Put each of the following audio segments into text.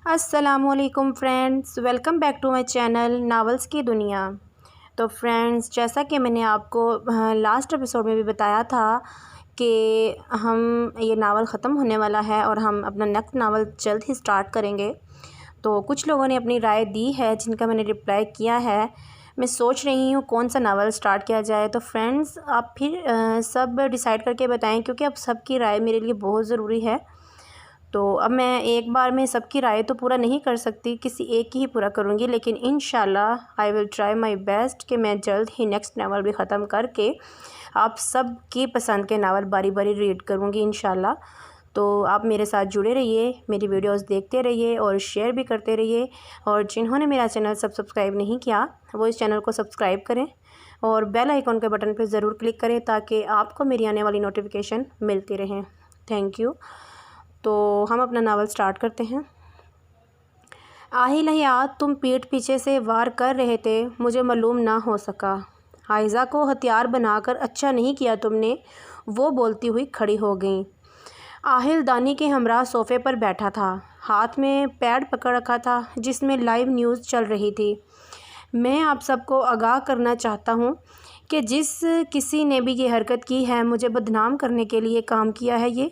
अस्सलामुअलैकुम friends, welcome back to my channel novels की दुनिया। तो फ्रेंड्स, जैसा कि मैंने आपको लास्ट एपिसोड में भी बताया था कि हम ये नावल ख़त्म होने वाला है और हम अपना नेक्स्ट नावल जल्द ही स्टार्ट करेंगे। तो कुछ लोगों ने अपनी राय दी है जिनका मैंने रिप्लाई किया है। मैं सोच रही हूँ कौन सा नावल स्टार्ट किया जाए। तो फ्रेंड्स, आप फिर सब डिसाइड करके बताएं, क्योंकि अब सबकी राय मेरे लिए बहुत ज़रूरी है। तो अब मैं एक बार में सबकी राय तो पूरा नहीं कर सकती, किसी एक की ही पूरा करूँगी, लेकिन इंशाल्लाह I will try my best कि मैं जल्द ही नेक्स्ट नावल भी ख़त्म करके आप सब की पसंद के नावल बारी बारी रीड करूँगी इंशाल्लाह। तो आप मेरे साथ जुड़े रहिए, मेरी वीडियोस देखते रहिए और शेयर भी करते रहिए। और जिन्होंने मेरा चैनल सब्सक्राइब नहीं किया वो इस चैनल को सब्सक्राइब करें और बेल आइकॉन के बटन पर ज़रूर क्लिक करें ताकि आपको मेरी आने वाली नोटिफिकेशन मिलती रहे। Thank you. तो हम अपना नावल स्टार्ट करते हैं। आहिल हयात, तुम पीठ पीछे से वार कर रहे थे, मुझे मालूम ना हो सका। हाइज़ा को हथियार बनाकर अच्छा नहीं किया तुमने, वो बोलती हुई खड़ी हो गई। आहिल दानी के हमरा सोफ़े पर बैठा था, हाथ में पैड पकड़ रखा था जिसमें लाइव न्यूज़ चल रही थी। मैं आप सबको आगाह करना चाहता हूँ कि जिस किसी ने भी ये हरकत की है, मुझे बदनाम करने के लिए काम किया है। ये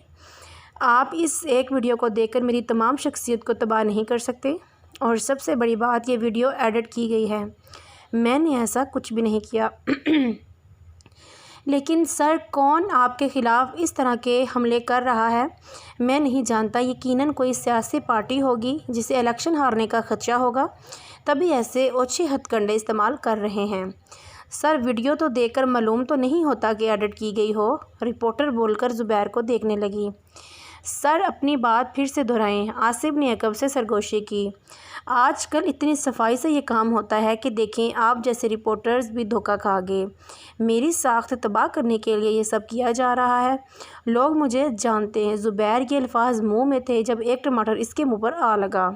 आप इस एक वीडियो को देखकर मेरी तमाम शख्सियत को तबाह नहीं कर सकते। और सबसे बड़ी बात, ये वीडियो एडिट की गई है, मैंने ऐसा कुछ भी नहीं किया। लेकिन सर, कौन आपके ख़िलाफ़ इस तरह के हमले कर रहा है मैं नहीं जानता। यकीनन कोई सियासी पार्टी होगी जिसे इलेक्शन हारने का खदशा होगा, तभी ऐसे ओछे हथकंडे इस्तेमाल कर रहे हैं। सर, वीडियो तो देखकर मालूम तो नहीं होता कि एडिट की गई हो। रिपोर्टर बोलकर ज़ुबैर को देखने लगी। सर, अपनी बात फिर से दोहराएं, आसिफ ने अकब से सरगोशी की। आजकल इतनी सफाई से ये काम होता है कि देखें, आप जैसे रिपोर्टर्स भी धोखा खा गए। मेरी साख्त तबाह करने के लिए ये सब किया जा रहा है। लोग मुझे जानते हैं। ज़ुबैर के अल्फाज मुंह में थे जब एक टमाटर इसके मुंह पर आ लगा।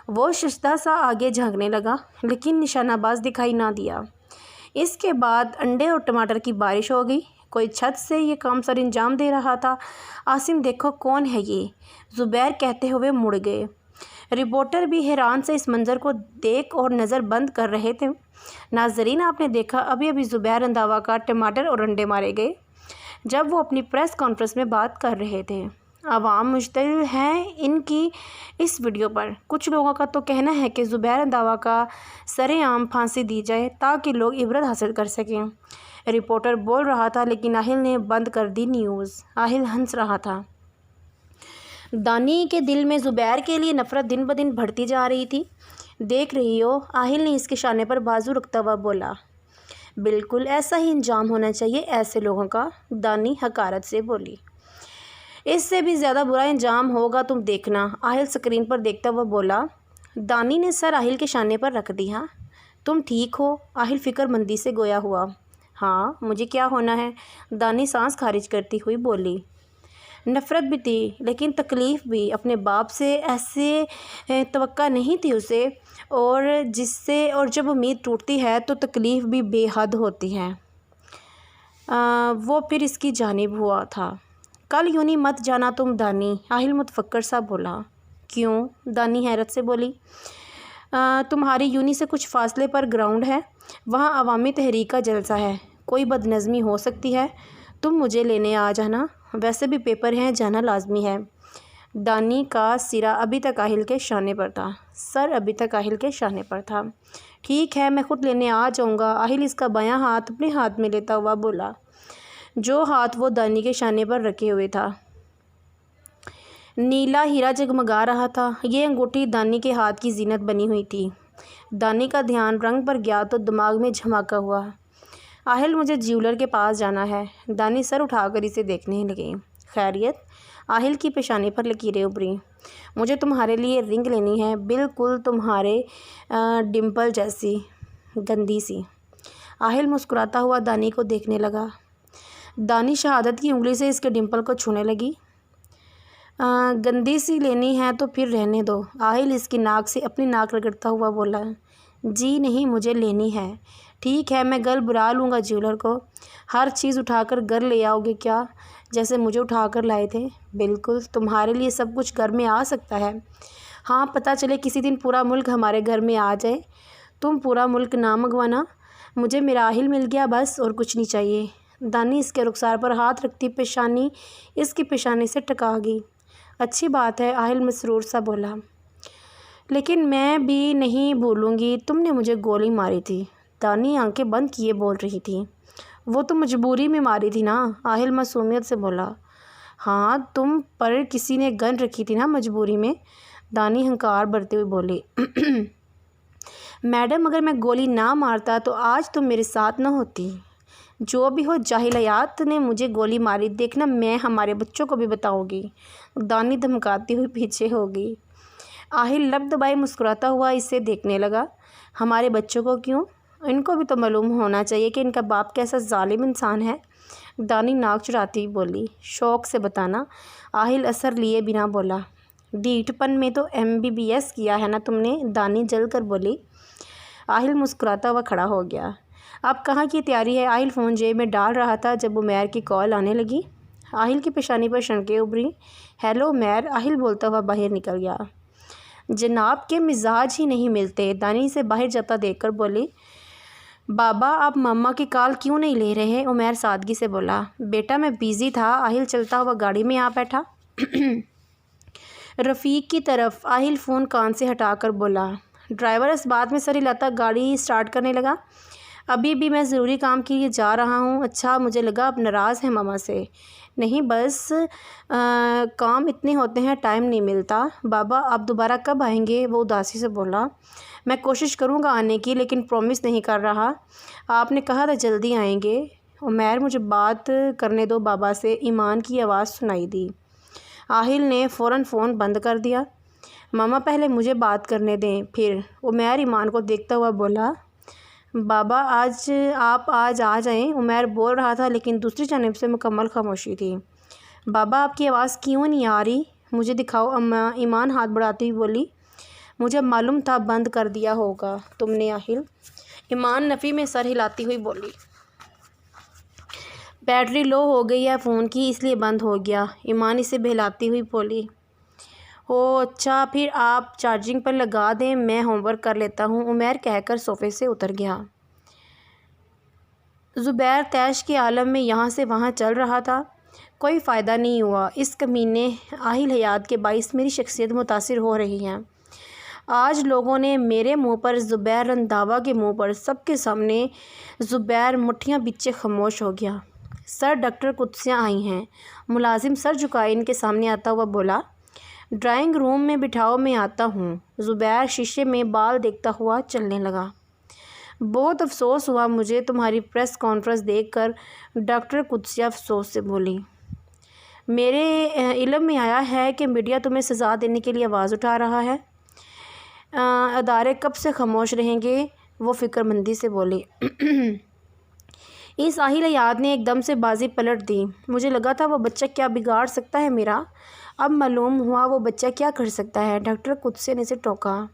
वो शिश्ता सा आगे झांकने लगा, लेकिन निशानाबाज दिखाई ना दिया। इसके बाद अंडे और टमाटर की बारिश हो गई। कोई छत से ये काम सर अंजाम दे रहा था। आसिम, देखो कौन है ये, ज़ुबैर कहते हुए मुड़ गए। रिपोर्टर भी हैरान से इस मंज़र को देख और नज़र बंद कर रहे थे। नाज़रीन, आपने देखा, अभी अभी ज़ुबैर रंधावा का टमाटर और अंडे मारे गए जब वो अपनी प्रेस कॉन्फ्रेंस में बात कर रहे थे। अवाम मुश्तइल हैं इनकी इस वीडियो पर। कुछ लोगों का तो कहना है कि ज़ुबैर रंधावा का सरेआम फांसी दी जाए ताकि लोग इबरत हासिल कर सकें। रिपोर्टर बोल रहा था, लेकिन आहिल ने बंद कर दी न्यूज़। आहिल हंस रहा था। दानी के दिल में ज़ुबैर के लिए नफ़रत दिन ब दिन बढ़ती जा रही थी। देख रही हो, आहिल ने इसके शाने पर बाजू रखता हुआ बोला। बिल्कुल ऐसा ही अंजाम होना चाहिए ऐसे लोगों का, दानी हकारत से बोली। इससे भी ज़्यादा बुरा अंजाम होगा, तुम देखना, आहिल स्क्रीन पर देखता हुआ बोला। दानी ने सर आहिल के शाने पर रख दिया। तुम ठीक हो? आहिल फ़िक्रमंदी से गोया हुआ। हाँ, मुझे क्या होना है, दानी सांस खारिज करती हुई बोली। नफ़रत भी थी, लेकिन तकलीफ़ भी। अपने बाप से ऐसे तवक्का नहीं थी उसे, और जब उम्मीद टूटती है तो तकलीफ़ भी बेहद होती है। वो फिर इसकी जानिब हुआ था। कल यूँ ही मत जाना तुम दानी, आहिल मुतफक्कर सा बोला। क्यों? दानी हैरत से बोली। तुम्हारी यूनी से कुछ फासले पर ग्राउंड है, वहाँ अवामी तहरीक का जलसा है, कोई बदनज़मी हो सकती है, तुम मुझे लेने आ जाना। वैसे भी पेपर हैं, जाना लाजमी है। दानी का सिरा अभी तक आहिल के शाने पर था। सर अभी तक आहिल के शाने पर था। ठीक है, मैं ख़ुद लेने आ जाऊँगा। आहिल इसका बायां हाथ अपने हाथ में लेता हुआ बोला, जो हाथ वो दानी के शाने पर रखे हुए था। नीला हीरा जगमगा रहा था। ये अंगूठी दानी के हाथ की जीनत बनी हुई थी। दानी का ध्यान रंग पर गया तो दिमाग में झमाका हुआ। आहिल, मुझे ज्वेलर के पास जाना है। दानी सर उठाकर इसे देखने लगी। खैरियत? आहिल की पेशानी पर लकीरें उभरी। मुझे तुम्हारे लिए रिंग लेनी है, बिल्कुल तुम्हारे डिम्पल जैसी, गंदी सी। आहिल मुस्कुराता हुआ दानी को देखने लगा। दानी शहादत की उंगली से इसके डिम्पल को छूने लगी। गंदी सी लेनी है तो फिर रहने दो। आहिल इसकी नाक से अपनी नाक रगड़ता हुआ बोला। जी नहीं, मुझे लेनी है। ठीक है, मैं कल बुला लूँगा ज्वेलर को। हर चीज़ उठाकर घर ले आओगे क्या, जैसे मुझे उठाकर लाए थे? बिल्कुल, तुम्हारे लिए सब कुछ घर में आ सकता है। हाँ, पता चले किसी दिन पूरा मुल्क हमारे घर में आ जाए। तुम पूरा मुल्क ना मंगवाना, मुझे मेरा आहिल मिल गया बस, और कुछ नहीं चाहिए। दानी इसके रुखसार पर हाथ रखती पेशानी इसकी पेशानी से टकरा गई। अच्छी बात है, आहिल मसरूर सा बोला, लेकिन मैं भी नहीं भूलूंगी तुमने मुझे गोली मारी थी। दानी आंखें बंद किए बोल रही थी। वो तो मजबूरी में मारी थी ना, आहिल मासूमियत से बोला। हाँ, तुम पर किसी ने गन रखी थी ना मजबूरी में, दानी हंकार भरते हुए बोली। मैडम, अगर मैं गोली ना मारता तो आज तुम मेरे साथ न होती। जो भी हो, जाहिलियात ने मुझे गोली मारी, देखना मैं हमारे बच्चों को भी बताऊंगी। दानी धमकाती हुई पीछे हो गई। आहिल लब दबाए मुस्कुराता हुआ इसे देखने लगा। हमारे बच्चों को क्यों? इनको भी तो मालूम होना चाहिए कि इनका बाप कैसा जालिम इंसान है। दानी नाक चुराती बोली। शौक से बताना, आहिल असर लिए बिना बोला। डीठपन में तो MBBS किया है ना तुमने, दानी जल कर बोली। आहिल मुस्कुराता हुआ खड़ा हो गया। अब कहाँ की तैयारी है? आहिल फ़ोन जेब में डाल रहा था जब उमैर की कॉल आने लगी। आहिल की पेशानी पर शनकें उभरी। हेलो उमैर, आहिल बोलता हुआ बाहर निकल गया। जनाब के मिजाज ही नहीं मिलते, दानी से बाहर जाता देखकर बोली। बाबा, आप मम्मा की कॉल क्यों नहीं ले रहे? उमैर सादगी से बोला। बेटा, मैं बिज़ी था। आहिल चलता हुआ गाड़ी में आ बैठा। रफ़ीक की तरफ आहिल फ़ोन कान से हटाकर बोला। ड्राइवर इस बात में सर हिलाता गाड़ी स्टार्ट करने लगा। अभी भी मैं ज़रूरी काम के लिए जा रहा हूँ। अच्छा, मुझे लगा आप नाराज़ हैं मामा से। नहीं, बस काम इतने होते हैं, टाइम नहीं मिलता। बाबा, आप दोबारा कब आएंगे? वो उदासी से बोला। मैं कोशिश करूँगा आने की, लेकिन प्रॉमिस नहीं कर रहा। आपने कहा था जल्दी आएंगे। उमैर, मुझे बात करने दो बाबा से, ईमान की आवाज़ सुनाई दी। आहिल ने फ़ौरन फ़ोन बंद कर दिया। मामा, पहले मुझे बात करने दें फिर। उमैर ईमान को देखता हुआ बोला। बाबा, आप आज आ जाएं। उमैर बोल रहा था, लेकिन दूसरी जानिब से मुकम्मल खामोशी थी। बाबा, आपकी आवाज़ क्यों नहीं आ रही? मुझे दिखाओ अम्मा, ईमान हाथ बढ़ाती हुई बोली। मुझे मालूम था बंद कर दिया होगा तुमने आहिल, ईमान नफ़ी में सर हिलाती हुई बोली। बैटरी लो हो गई है फ़ोन की, इसलिए बंद हो गया, ईमान इसे बहलाती हुई बोली। ओह अच्छा, फिर आप चार्जिंग पर लगा दें, मैं होमवर्क कर लेता हूँ, उमैर कहकर सोफ़े से उतर गया। ज़ुबैर तैश के आलम में यहाँ से वहाँ चल रहा था। कोई फ़ायदा नहीं हुआ। इस कमीने आहिल हयात के बाइस मेरी शख्सियत मुतासिर हो रही है। आज लोगों ने मेरे मुंह पर, ज़ुबैर रंधावा के मुंह पर, सबके सामने ज़ुबैर मुट्ठियाँ बिच्चे खामोश हो गया। सर, डॉक्टर कुत्सियाँ आई हैं। मुलाजिम सर झुकाए इनके सामने आता हुआ बोला। ड्राइंग रूम में बिठाओ, मैं आता हूँ। ज़ुबैर शीशे में बाल देखता हुआ चलने लगा। बहुत अफसोस हुआ मुझे तुम्हारी प्रेस कॉन्फ्रेंस देखकर, डॉक्टर कुत्सिया अफसोस से बोली। मेरे इल्म में आया है कि मीडिया तुम्हें सज़ा देने के लिए आवाज़ उठा रहा है। अदारे कब से खामोश रहेंगे? वो फ़िक्रमंदी से बोली। इस आहिल हयात ने एकदम से बाजी पलट दी। मुझे लगा था वो बच्चा क्या बिगाड़ सकता है मेरा, अब मालूम हुआ वो बच्चा क्या कर सकता है। डॉक्टर कुत्से ने इसे टोका।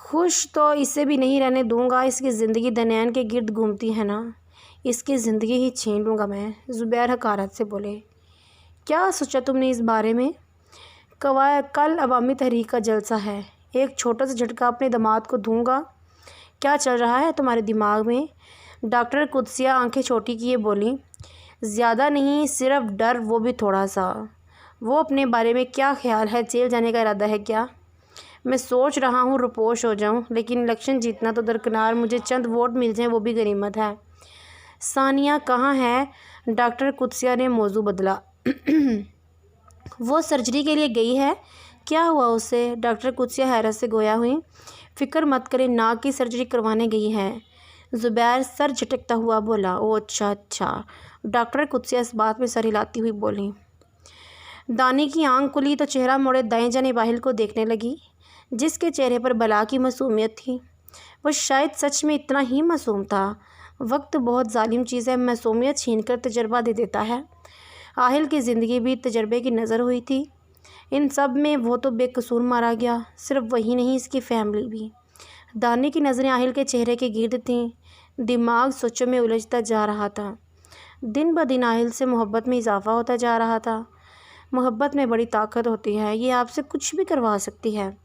खुश तो इसे भी नहीं रहने दूंगा, इसकी ज़िंदगी दनैन के गिर्द घूमती है ना, इसकी ज़िंदगी ही छीन लूँगा मैं, ज़ुबैर हकारत से बोले। क्या सोचा तुमने इस बारे में? कल अवामी तहरीक का जलसा है, एक छोटा सा झटका अपने दामाद को दूंगा। क्या चल रहा है तुम्हारे दिमाग में? डॉक्टर कुत्सिया आंखें छोटी किए बोली। ज़्यादा नहीं, सिर्फ डर, वो भी थोड़ा सा। वो अपने बारे में क्या ख्याल है? जेल जाने का इरादा है क्या? मैं सोच रहा हूँ रुपोश हो जाऊँ, लेकिन इलेक्शन जीतना तो दरकिनार, मुझे चंद वोट मिल जाएं वो भी गनीमत है। सानिया कहाँ है? डॉक्टर कुत्सिया ने मौजू बदला। वो सर्जरी के लिए गई है। क्या हुआ उसे? डॉक्टर कुत्सिया हैरत से गोया हुई। फ़िक्र मत करें, नाक की सर्जरी करवाने गई है। ज़ुबैर सर झटकता हुआ बोला। ओह अच्छा। डॉक्टर कुत्सिया इस बात में सर हिलाती हुई बोली। दानी की आंख खुली तो चेहरा मोड़े दाएं जानिब आहिल को देखने लगी, जिसके चेहरे पर बला की मासूमियत थी। वो शायद सच में इतना ही मासूम था। वक्त बहुत जालिम चीज़ है, मासूमियत छीन कर तजर्बा दे देता है। आहिल की ज़िंदगी भी तजर्बे की नज़र हुई थी। इन सब में वो तो बेकसूर मारा गया, सिर्फ वही नहीं, इसकी फैमिली भी। दानी की नज़रें आहिल के चेहरे के गिर्द थीं। दिमाग सोचों में उलझता जा रहा था। दिन ब दिन आहिल से मोहब्बत में इजाफ़ा होता जा रहा था। मोहब्बत में बड़ी ताकत होती है, ये आपसे कुछ भी करवा सकती है।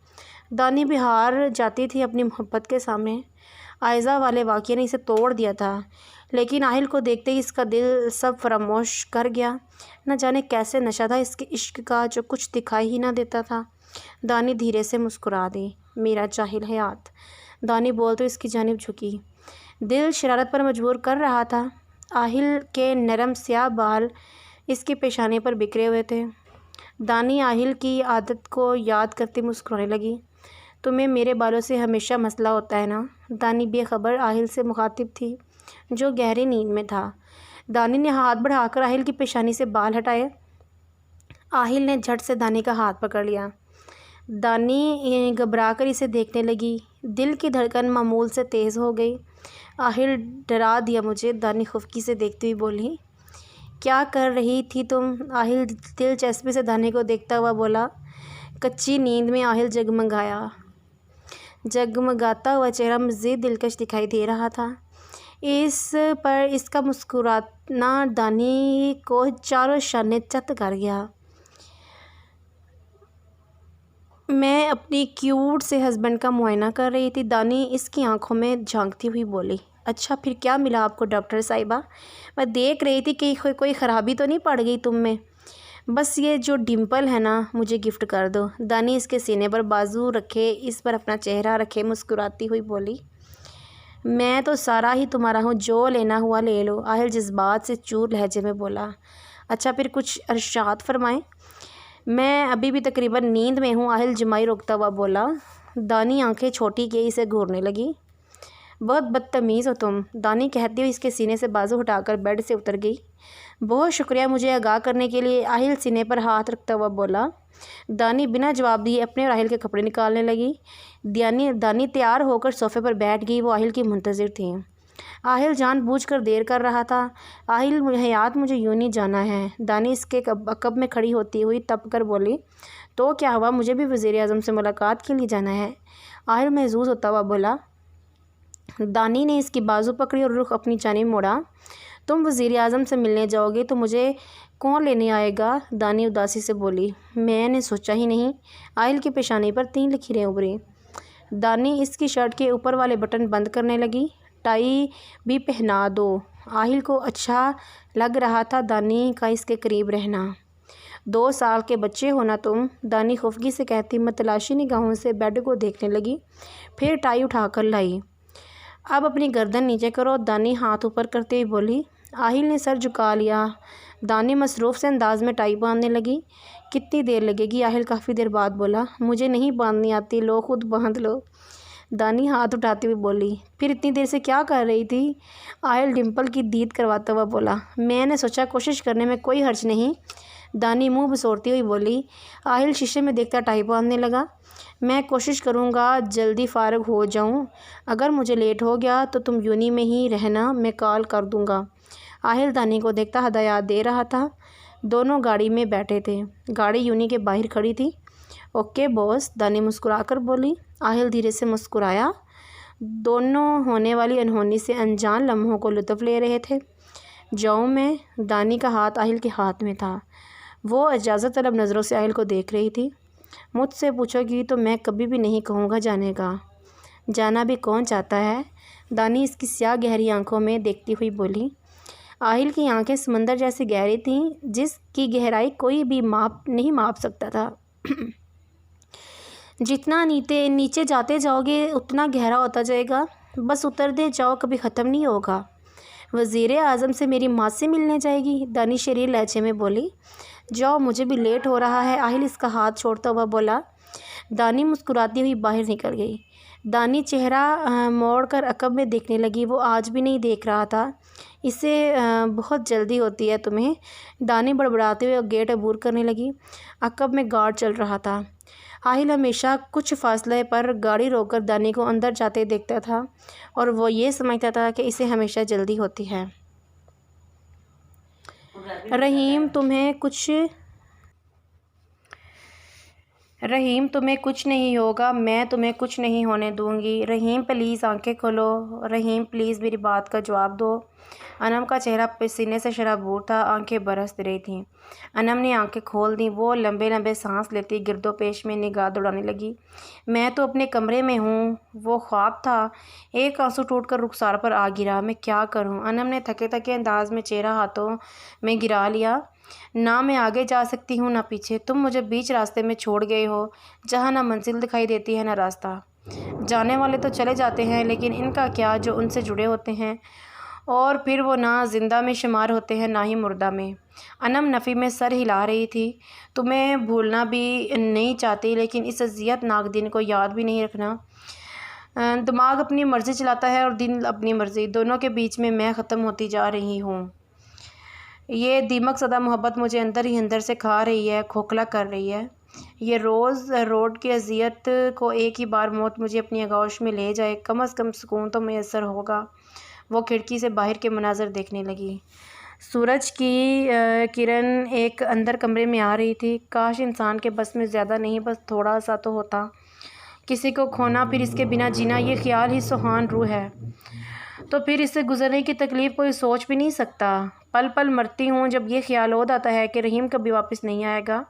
दानी भी हार जाती थी अपनी मोहब्बत के सामने। आयज़ा वाले वाक़ये ने इसे तोड़ दिया था, लेकिन आहिल को देखते ही इसका दिल सब फरामोश कर गया। न जाने कैसे नशा था इसके इश्क का जो कुछ दिखाई ही ना देता था। दानी धीरे से मुस्कुरा दी। मेरा जाहिल हयात। दानी बोल तो इसकी जानिब झुकी। दिल शरारत पर मजबूर कर रहा था। आहिल के नरम स्याह बाल इसकी पेशानी पर बिखरे हुए थे। दानी आहिल की आदत को याद करती मुस्कुराने लगी। तुम्हें मेरे बालों से हमेशा मसला होता है ना? दानी बेखबर आहिल से मुखातिब थी, जो गहरी नींद में था। दानी ने हाथ बढ़ाकर आहिल की पेशानी से बाल हटाए। आहिल ने झट से दानी का हाथ पकड़ लिया। दानी घबराकर इसे देखने लगी। दिल की धड़कन मामूल से तेज़ हो गई। आहिल डरा दिया मुझे, दानी खुफकी से देखती हुई बोली। क्या कर रही थी तुम? आहिल दिलचस्पी से दानी को देखता हुआ बोला। कच्ची नींद में आहिल जगमगाता हुआ चेहरा मज़ीद दिलकश दिखाई दे रहा था। इस पर इसका मुस्कुराना दानी को चारों शाने चत कर गया। मैं अपनी क्यूट से हस्बैंड का मुआयना कर रही थी। दानी इसकी आंखों में झांकती हुई बोली। अच्छा, फिर क्या मिला आपको डॉक्टर साहिबा? मैं देख रही थी कि कोई ख़राबी तो नहीं पड़ गई तुम में? बस ये जो डिम्पल है ना, मुझे गिफ्ट कर दो। दानी इसके सीने पर बाजू रखे, इस पर अपना चेहरा रखे मुस्कुराती हुई बोली। मैं तो सारा ही तुम्हारा हूँ, जो लेना हुआ ले लो। आहिल जज्बात से चूर लहजे में बोला। अच्छा, फिर कुछ इरशाद फरमाएं। मैं अभी भी तकरीबन नींद में हूँ, आहिल जमाई रोकता हुआ बोला। दानी आंखें छोटी किए इसे घूरने लगी। बहुत बदतमीज़ हो तुम, दानी कहती हुई इसके सीने से बाजू हटाकर बेड से उतर गई। बहुत शुक्रिया मुझे आगाह करने के लिए, आहिल सीने पर हाथ रखता हुआ बोला। दानी बिना जवाब दिए अपने और आहिल के कपड़े निकालने लगी। दानी तैयार होकर सोफ़े पर बैठ गई। वो आहिल की मुंतज़िर थी। आहिल जानबूझकर देर कर रहा था। आहिल हयात, मुझे यूं नहीं जाना है। दानी इसके कब में खड़ी होती हुई तप कर बोली। तो क्या हुआ? मुझे भी वज़ीर आज़म से मुलाकात के लिए जाना है। आहिल महजूज होता हुआ बोला। दानी ने इसकी बाजू पकड़ी और रुख अपनी जानिब मोड़ा। तुम वज़ीर आज़म से मिलने जाओगे तो मुझे कौन लेने आएगा? दानी उदासी से बोली। मैंने सोचा ही नहीं। आहिल की पेशानी पर 3 लकीरें उभरी। दानी इसकी शर्ट के ऊपर वाले बटन बंद करने लगी। टाई भी पहना दो। आहिल को अच्छा लग रहा था दानी का इसके करीब रहना। 2 साल के बच्चे हो ना तुम, दानी खुफगी से कहती मतलाशी निगाहों से बेड को देखने लगी। फिर टाई उठाकर लाई। अब अपनी गर्दन नीचे करो, दानी हाथ ऊपर करते हुए बोली। आहिल ने सर झुका लिया। दानी मसरूफ़ से अंदाज में टाई बांधने लगी। कितनी देर लगेगी? आहिल काफ़ी देर बाद बोला। मुझे नहीं बांधनी आती, लो खुद बांध लो। दानी हाथ उठाती हुई बोली। फिर इतनी देर से क्या कर रही थी? आहिल डिम्पल की दीद करवाता हुआ बोला। मैंने सोचा कोशिश करने में कोई हर्ज नहीं। दानी मुंह बसोरती हुई बोली। आहिल शीशे में देखता टाई बांधने लगा। मैं कोशिश करूँगा जल्दी फ़ारिग हो जाऊँ। अगर मुझे लेट हो गया तो तुम यूनी में ही रहना, मैं कॉल कर दूँगा। आहिल दानी को देखता हदायत दे रहा था। दोनों गाड़ी में बैठे थे। गाड़ी यूनी के बाहर खड़ी थी। ओके बॉस, दानी मुस्कुराकर बोली। आहिल धीरे से मुस्कुराया। दोनों होने वाली अनहोनी से अनजान लम्हों को लुत्फ़ ले रहे थे। जाऊँ मैं? दानी का हाथ आहिल के हाथ में था। वो इजाज़त तलब नज़रों से आहिल को देख रही थी। मुझसे पूछोगी तो मैं कभी भी नहीं कहूँगा जाने का। जाना भी कौन चाहता है? दानी इसकी स्याह गहरी आंखों में देखती हुई बोली। आहिल की आंखें समंदर जैसी गहरी थीं, जिसकी गहराई कोई भी नहीं माप सकता था। जितना नीचे जाते जाओगे उतना गहरा होता जाएगा। बस उतरते जाओ, कभी ख़त्म नहीं होगा। वज़ीर आज़म से मेरी माँ से मिलने जाएगी, दानी शरीर लहजे में बोली। जाओ, मुझे भी लेट हो रहा है। आहिल इसका हाथ छोड़ता हुआ बोला। दानी मुस्कुराती हुई बाहर निकल गई। दानी चेहरा मोड़कर अकब में देखने लगी। वो आज भी नहीं देख रहा था। इसे बहुत जल्दी होती है तुम्हें? दानी बड़बड़ाते हुए गेट अबूर करने लगी। अकब में गार्ड चल रहा था। आहिल हमेशा कुछ फासले पर गाड़ी रोककर दानी को अंदर जाते देखता था और वो ये समझता था कि इसे हमेशा जल्दी होती है। रहीम, तुम्हें कुछ रहीम, तुम्हें कुछ नहीं होगा, मैं तुम्हें कुछ नहीं होने दूंगी। रहीम प्लीज़ आंखें खोलो। रहीम प्लीज़ मेरी बात का जवाब दो। अनम का चेहरा पसीने से शराबूर था, आंखें बरस रही थीं। अनम ने आंखें खोल दी। वो लंबे लंबे सांस लेती गिरदोपेश में निगाह दौड़ाने लगी। मैं तो अपने कमरे में हूँ, वो ख्वाब था। एक आंसू टूटकर रुखसार पर आ गिरा। मैं क्या करूँ? अनम ने थके थके अंदाज में चेहरा हाथों में गिरा लिया। ना मैं आगे जा सकती हूँ ना पीछे। तुम मुझे बीच रास्ते में छोड़ गए हो, जहाँ ना मंजिल दिखाई देती है ना रास्ता। जाने वाले तो चले जाते हैं, लेकिन इनका क्या जो उनसे जुड़े होते हैं, और फिर वो ना जिंदा में शुमार होते हैं ना ही मुर्दा में। अनम नफ़ी में सर हिला रही थी। तुम्हें भूलना भी नहीं चाहती, लेकिन इस अज़ियतनाक दिन को याद भी नहीं रखना। दिमाग अपनी मर्ज़ी चलाता है और दिल अपनी मर्ज़ी। दोनों के बीच में मैं ख़त्म होती जा रही हूँ। ये दीमक सदा मोहब्बत मुझे अंदर ही अंदर से खा रही है, खोखला कर रही है। ये रोज़ रोड की अजियत को एक ही बार मौत मुझे अपनी आगोश में ले जाए, कम अज़ कम सुकून तो मैसर होगा। वो खिड़की से बाहर के मनाज़र देखने लगी। सूरज की किरण एक अंदर कमरे में आ रही थी। काश इंसान के बस में ज़्यादा नहीं, बस थोड़ा सा तो होता। किसी को खोना फिर इसके बिना जीना, ये ख्याल ही सुहान रूह है। तो फिर इससे गुजरने की तकलीफ़ कोई सोच भी नहीं सकता। पल पल मरती हूँ जब ये ख्याल हो आता है कि रहीम कभी वापस नहीं आएगा।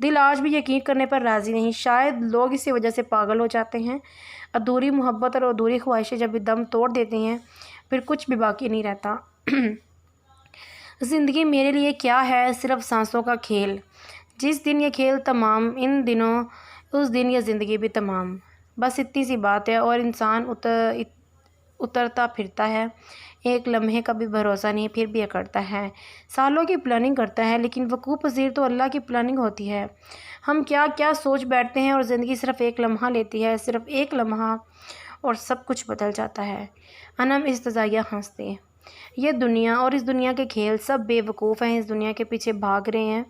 दिल आज भी यकीन करने पर राज़ी नहीं। शायद लोग इसी वजह से पागल हो जाते हैं। अधूरी मोहब्बत और अधूरी ख्वाहिशें जब दम तोड़ देती हैं, फिर कुछ भी बाकी नहीं रहता। ज़िंदगी मेरे लिए क्या है? सिर्फ सांसों का खेल। जिस दिन ये खेल तमाम, इन दिनों उस दिन ये ज़िंदगी भी तमाम। बस इतनी सी बात है। और इंसान उतरता फिरता है, एक लम्हे का भी भरोसा नहीं, फिर भी अकड़ता है। सालों की प्लानिंग करता है, लेकिन वकूफ़ पज़ीर तो अल्लाह की प्लानिंग होती है। हम क्या क्या सोच बैठते हैं, और ज़िंदगी सिर्फ़ एक लम्हा लेती है, सिर्फ़ एक लम्हा, और सब कुछ बदल जाता है। अनम इस्तज़ाइया हंसते। ये दुनिया और इस दुनिया के खेल सब बेवकूफ़ हैं, इस दुनिया के पीछे भाग रहे हैं,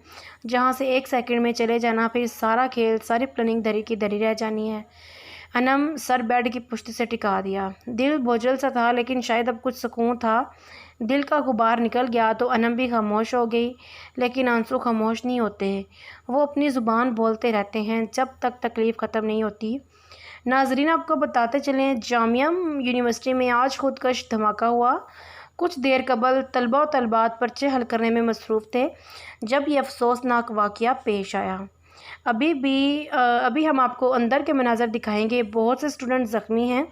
जहाँ से एक सेकंड में चले जाना, फिर सारा खेल, सारी प्लानिंग धरी की धरी रह जानी है। अनम सर बेड की पुश्त से टिका दिया। दिल बोझल सा था, लेकिन शायद अब कुछ सुकून था। दिल का गुबार निकल गया तो अनम भी खामोश हो गई, लेकिन आंसू खामोश नहीं होते। वो अपनी ज़ुबान बोलते रहते हैं जब तक तकलीफ़ ख़त्म नहीं होती। नाजरीन, आपको बताते चलें, जामिया यूनिवर्सिटी में आज खुदकश धमाका हुआ। कुछ देर कबल तलबा व तलबात पर्चे हल करने में मसरूफ़ थे जब ये अफसोसनाक वाक़या पेश आया। अभी हम आपको अंदर के मनाज़र दिखाएंगे। बहुत से स्टूडेंट ज़ख्मी हैं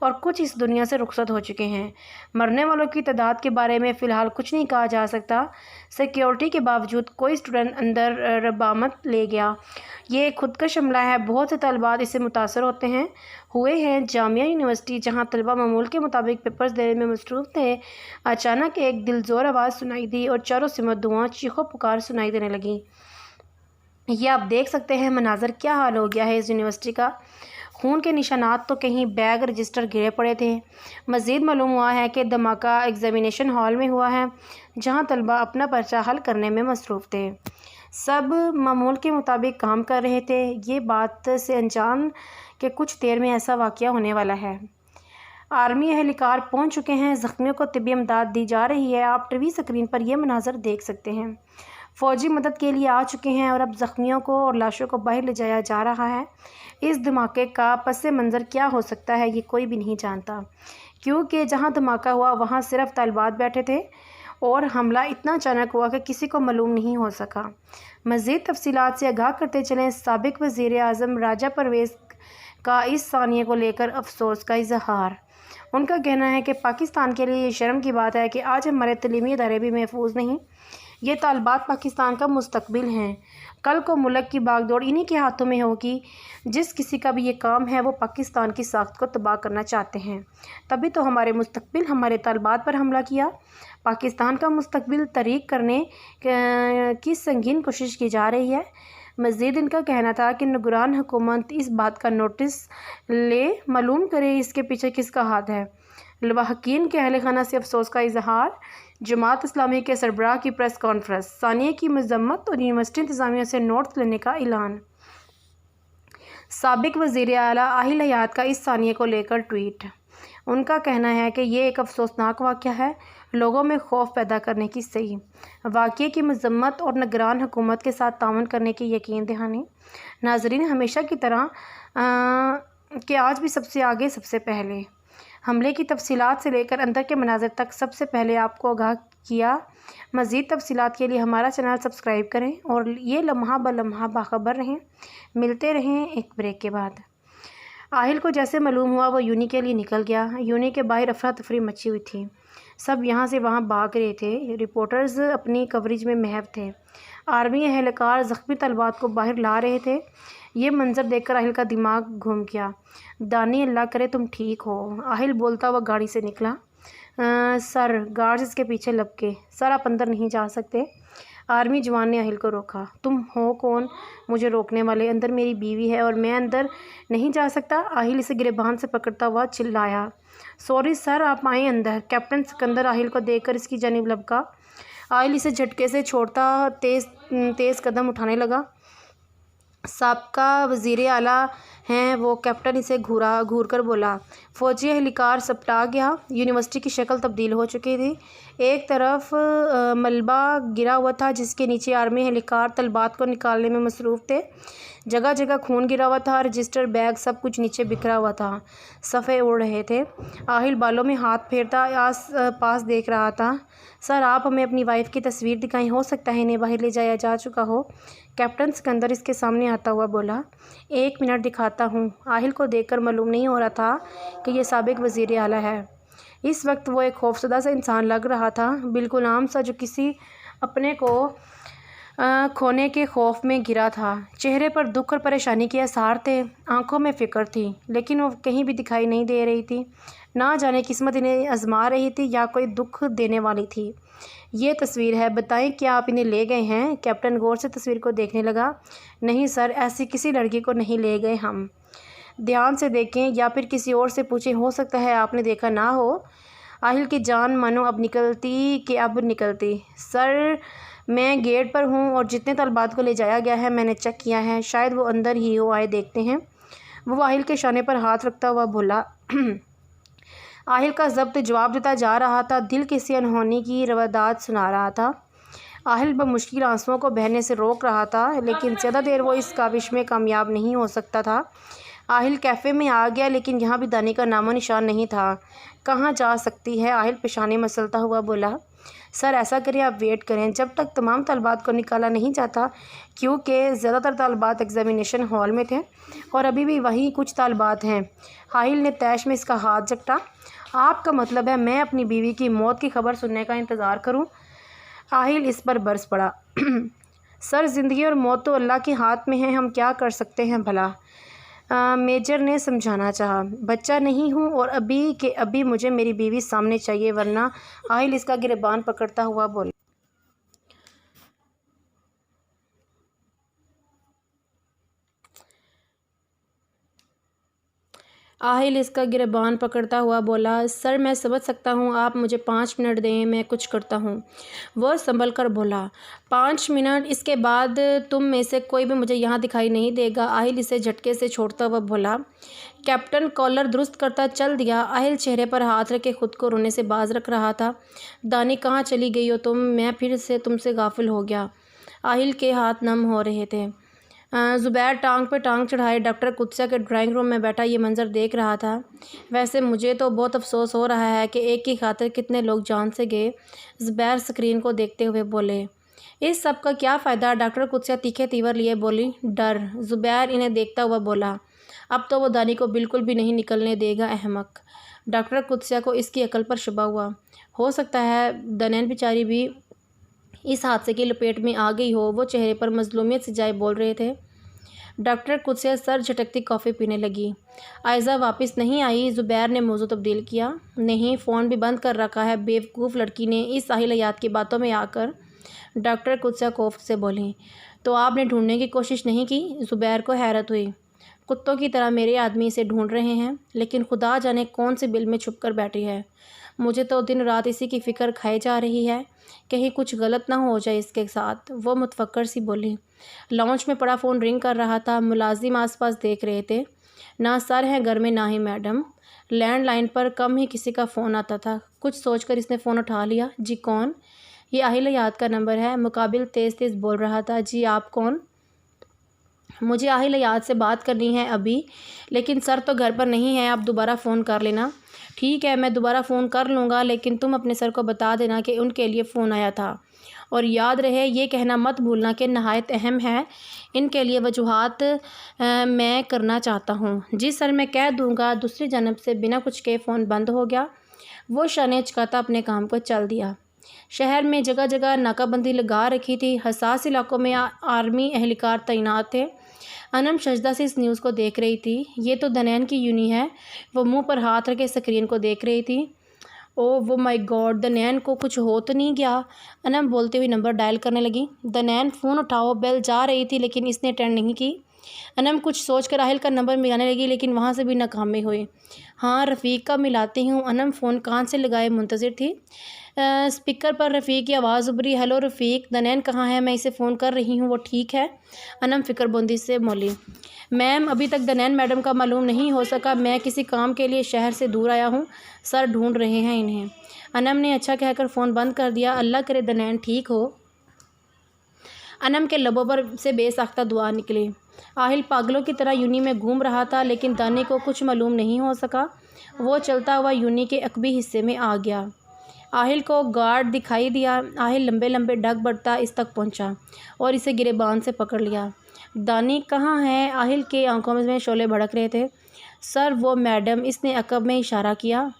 और कुछ इस दुनिया से रुखसत हो चुके हैं। मरने वालों की तादाद के बारे में फ़िलहाल कुछ नहीं कहा जा सकता। सिक्योरिटी के बावजूद कोई स्टूडेंट अंदर रबामत ले गया। ये खुदकश हमला है। बहुत से तलबात इससे मुतासर हुए हैं। जामिया यूनिवर्सिटी, जहाँ तलबा मामूल के मुताबिक पेपर्स देने में मसरूफ़ थे, अचानक एक दिलज़ोर आवाज़ सुनाई दी और चारों सिमत धुआं, चीखों पुकार सुनाई देने लगी। ये आप देख सकते हैं मनाज़र, क्या हाल हो गया है इस यूनिवर्सिटी का। खून के निशानात तो कहीं बैग रजिस्टर गिरे पड़े थे। मज़ीद मालूम हुआ है कि धमाका एग्ज़ामिनेशन हॉल में हुआ है, जहां तलबा अपना पर्चा हल करने में मसरूफ़ थे। सब मामूल के मुताबिक काम कर रहे थे। ये बात से अनजान कि कुछ देर में ऐसा वाक़या होने वाला है। आर्मी एहलकार पहुंच चुके हैं। ज़ख्मियों को तिब्बी इमदाद दी जा रही है। आप टीवी स्क्रीन पर यह मनाज़र देख सकते हैं। फ़ौजी मदद के लिए आ चुके हैं और अब ज़ख्मियों को और लाशों को बाहर ले जाया जा रहा है। इस धमाके का पस मंज़र क्या हो सकता है, ये कोई भी नहीं जानता, क्योंकि जहां धमाका हुआ वहां सिर्फ तलबात बैठे थे और हमला इतना अचानक हुआ कि किसी को मालूम नहीं हो सका। मज़ीद तफसीलात से आगाह करते चलें, साबिक़ वज़ीर आज़म राजा परवेज़ का इस सानिये को लेकर अफसोस का इजहार। उनका कहना है कि पाकिस्तान के लिए ये शर्म की बात है कि आज हमारे तलीमी इदारे भी महफूज नहीं। ये तालिबात पाकिस्तान का मुस्तकबिल हैं। कल को मुल्क की बागडोर इन्हीं के हाथों में होगी। जिस किसी का भी ये काम है, वो पाकिस्तान की साख्त को तबाह करना चाहते हैं। तभी तो हमारे मुस्तकबिल, हमारे तालिबात पर हमला किया। पाकिस्तान का मुस्तकबिल तरीक करने की संगीन कोशिश की जा रही है। मज़ीद इनका कहना था कि निगरान हुकूमत इस बात का नोटिस ले, मालूम करे इसके पीछे किसका हाथ है। लवाहकीन के अहल खाना से अफसोस का इजहार। जमात इस्लामी के सरबराह की प्रेस कॉन्फ्रेंस। सानिया की मजम्मत और यूनिवर्सिटी इंतज़ामिया से नोट्स लेने का ऐलान। साबिक़ वज़ीर आला आहिल हयात का इस सानिया को लेकर ट्वीट। उनका कहना है कि ये एक अफसोसनाक वाक़या है। लोगों में खौफ पैदा करने की सही, वाक़ये की मज़म्मत और निगरान हुकूमत के साथ ताउन करने की यकीन दहानी। नाज़रीन, हमेशा की तरह कि आज भी सबसे आगे सबसे पहले हमले की तफसीलात से लेकर अंदर के मनाज़र तक सबसे पहले आपको आगाह किया। मज़ीद तफसीलात के लिए हमारा चैनल सब्सक्राइब करें और ये लम्हा ब लम्हा बाखबर रहें। मिलते रहें एक ब्रेक के बाद। आहिल को जैसे मालूम हुआ वो यूनी के लिए निकल गया। यूनी के बाहर अफरा तफरी मची हुई थी। सब यहाँ से वहाँ भाग रहे थे। रिपोर्टर्स अपनी कवरेज में महव थे। आर्मी एहलकार ज़ख्मी तलबात को बाहर ला रहे थे। ये मंज़र देखकर आहिल का दिमाग घूम गया। दानी, अल्लाह करे तुम ठीक हो। आहिल बोलता हुआ गाड़ी से निकला। सर, गार्ड्स इसके पीछे लपके। सर, आप अंदर नहीं जा सकते। आर्मी जवान ने आहिल को रोका। तुम हो कौन मुझे रोकने वाले? अंदर मेरी बीवी है और मैं अंदर नहीं जा सकता। आहिल इसे गिरबान से पकड़ता हुआ चिल्लाया। सॉरी सर, आप आए अंदर। कैप्टन सिकंदर आहिल को देखकर इसकी जानिब लपका। आहिल इसे झटके से छोड़ता तेज़ कदम उठाने लगा। साबका वज़ीर आला हैं वो। कैप्टन इसे घूर कर बोला। फ़ौजी एहलकार सपटा गया। यूनिवर्सिटी की शक्ल तब्दील हो चुकी थी। एक तरफ मलबा गिरा हुआ था जिसके नीचे आर्मी एहलकार तलबात को निकालने में मसरूफ़ थे। जगह जगह खून गिरा हुआ था। रजिस्टर, बैग, सब कुछ नीचे बिखरा हुआ था। सफ़े उड़ रहे थे। आहिल बालों में हाथ फेरता आस पास देख रहा था। सर, आप हमें अपनी वाइफ की तस्वीर दिखाएं। हो सकता है इन्हें बाहर ले जाया जा चुका हो। कैप्टन सिकंदर इसके सामने आता हुआ बोला। 1 मिनट दिखाता हूँ। आहिल को देखकर मालूम नहीं हो रहा था कि यह साबिक वज़ीर आला है। इस वक्त वो एक खौफसदा सा इंसान लग रहा था, बिल्कुल आम सा, जो किसी अपने को खोने के खौफ में गिरा था। चेहरे पर दुख और परेशानी के आसार थे। आंखों में फ़िक्र थी, लेकिन वो कहीं भी दिखाई नहीं दे रही थी। ना जाने किस्मत इन्हें आजमा रही थी या कोई दुख देने वाली थी। ये तस्वीर है, बताएं क्या आप इन्हें ले गए हैं? कैप्टन गौर से तस्वीर को देखने लगा। नहीं सर, ऐसी किसी लड़की को नहीं ले गए हम। ध्यान से देखें या फिर किसी और से पूछें, हो सकता है आपने देखा ना हो। आहिल की जान मानो अब निकलती। सर, मैं गेट पर हूँ और जितने तलबात को ले जाया गया है मैंने चेक किया है। शायद वो अंदर ही हो, आए देखते हैं। वो आहिल के शाने पर हाथ रखता हुआ बोला। आहिल का ज़ब्त जवाब देता जा रहा था। दिल किसी अनहोनी की रवादात सुना रहा था। आहिल बमुश्किल आंसुओं को बहने से रोक रहा था, लेकिन ज़्यादा देर वो इस काविश में कामयाब नहीं हो सकता था। आहिल कैफ़े में आ गया, लेकिन यहाँ भी दानी का नामो निशान नहीं था। कहाँ जा सकती है? आहिल पेशानी मसलता हुआ बोला। सर, ऐसा करें, आप वेट करें जब तक तमाम तलबात को निकाला नहीं जाता, क्योंकि ज़्यादातर तलबात एग्ज़ामिनेशन हॉल में थे और अभी भी वहीं कुछ तलबात हैं। आहिल ने तैश में इसका हाथ झपटा। आपका मतलब है मैं अपनी बीवी की मौत की खबर सुनने का इंतज़ार करूं? आहिल इस पर बरस पड़ा। सर, ज़िंदगी और मौत तो अल्लाह के हाथ में है, हम क्या कर सकते हैं भला? मेजर ने समझाना चाहा। बच्चा नहीं हूँ और अभी के अभी मुझे मेरी बीवी सामने चाहिए, वरना। आहिल इसका गिरबान पकड़ता हुआ बोला। सर, मैं समझ सकता हूँ, आप मुझे 5 मिनट दें, मैं कुछ करता हूँ। वो संभल कर बोला। 5 मिनट? इसके बाद तुम में से कोई भी मुझे यहाँ दिखाई नहीं देगा। आहिल इसे झटके से छोड़ता हुआ बोला। कैप्टन कॉलर दुरुस्त करता चल दिया। आहिल चेहरे पर हाथ रख के खुद को रोने से बाज रख रहा था। दानी, कहाँ चली गई हो तुम? मैं फिर से तुमसे गाफिल हो गया। आहिल के हाथ नम हो रहे थे। ज़ुबैर टांग पे टांग चढ़ाए डॉक्टर कुत्सिया के ड्राइंग रूम में बैठा ये मंज़र देख रहा था। वैसे मुझे तो बहुत अफसोस हो रहा है कि एक की खातिर कितने लोग जान से गए। ज़ुबैर स्क्रीन को देखते हुए बोले। इस सब का क्या फ़ायदा? डॉक्टर कुत्सिया तीखे तीवर लिए बोली। डर। ज़ुबैर इन्हें देखता हुआ बोला। अब तो वो दानी को बिल्कुल भी नहीं निकलने देगा, अहमक। डॉक्टर कुत्सिया को इसकी अकल पर शुबा हुआ। हो सकता है दनैन बेचारी भी इस हादसे की लपेट में आ गई हो। वो चेहरे पर मजलूमियत से जाए बोल रहे थे। डॉक्टर कुत्सिया सर झटकती कॉफ़ी पीने लगी। आयज़ा वापस नहीं आई? ज़ुबैर ने मौजू तब्दील किया। नहीं, फ़ोन भी बंद कर रखा है, बेवकूफ़ लड़की ने इस साहिल हयात की बातों में आकर। डॉक्टर कुत्सिया खौफ से बोली। तो आपने ढूंढने की कोशिश नहीं की? ज़ुबैर को हैरत हुई। कुत्तों की तरह मेरे आदमी इसे ढूंढ रहे हैं, लेकिन खुदा जाने कौन सी बिल में छुप कर बैठी है। मुझे तो दिन रात इसी की फ़िक्र खाई जा रही है, कहीं कुछ गलत ना हो जाए इसके साथ। वो मुतफक्कर सी बोली। लॉन्च में पड़ा फ़ोन रिंग कर रहा था। मुलाजिम आसपास देख रहे थे। ना सर हैं घर में, ना ही मैडम। लैंडलाइन पर कम ही किसी का फ़ोन आता था। कुछ सोचकर इसने फ़ोन उठा लिया। जी कौन? ये आहिल हयात का नंबर है। मुकाबिल तेज़ तेज़ बोल रहा था। जी आप कौन? मुझे आहिल हयात से बात करनी है अभी, लेकिन सर तो घर पर नहीं है, आप दोबारा फ़ोन कर लेना। ठीक है, मैं दोबारा फ़ोन कर लूँगा, लेकिन तुम अपने सर को बता देना कि उनके लिए फ़ोन आया था। और याद रहे ये कहना मत भूलना कि नहायत अहम है, इनके लिए वजूहात मैं करना चाहता हूँ। जी सर, मैं कह दूँगा। दूसरी जानब से बिना कुछ कहे फ़ोन बंद हो गया। वो शाने चकाता अपने काम को चल दिया। शहर में जगह जगह नाकाबंदी लगा रखी थी। हसास इलाकों में आर्मी एहलकार तैनात थे। अनम सजदा से इस न्यूज़ को देख रही थी। ये तो दनैन की यूनी है। वो मुंह पर हाथ रखे स्क्रीन को देख रही थी। ओह वो माय गॉड, दनैन को कुछ हो तो नहीं गया? अनम बोलते हुए नंबर डायल करने लगी। दनैन फ़ोन उठाओ। बेल जा रही थी लेकिन इसने अटेंड नहीं की। अनम कुछ सोचकर आहिल का नंबर मिलाने लगी, लेकिन वहाँ से भी नाकामी हुई। हाँ, रफ़ीक का मिलाती हूँ। अनम फ़ोन कान से लगाए मुंतज़िर थी। स्पीकर पर रफ़ीक की आवाज़ उभरी। हेलो रफ़ीक, दनैन कहाँ है? मैं इसे फ़ोन कर रही हूँ, वो ठीक है? अनम फ़िक्रमंदी से बोली। मैम, अभी तक दनैन मैडम का मालूम नहीं हो सका। मैं किसी काम के लिए शहर से दूर आया हूँ, सर ढूंढ रहे हैं इन्हें। अनम ने अच्छा कहकर फ़ोन बंद कर दिया। अल्लाह करे दनैन ठीक हो। अनम के लबों पर से बेसाख्ता दुआ निकली। आहिल पागलों की तरह यूनी में घूम रहा था, लेकिन दानी को कुछ मालूम नहीं हो सका। वो चलता हुआ यूनी के अकबी हिस्से में आ गया। आहिल को गार्ड दिखाई दिया। आहिल लंबे लंबे डग बढ़ता इस तक पहुंचा और इसे गिरेबान से पकड़ लिया। दानी कहाँ है? आहिल के आंखों में शोले भड़क रहे थे। सर वो मैडम, इसने अकब में इशारा किया।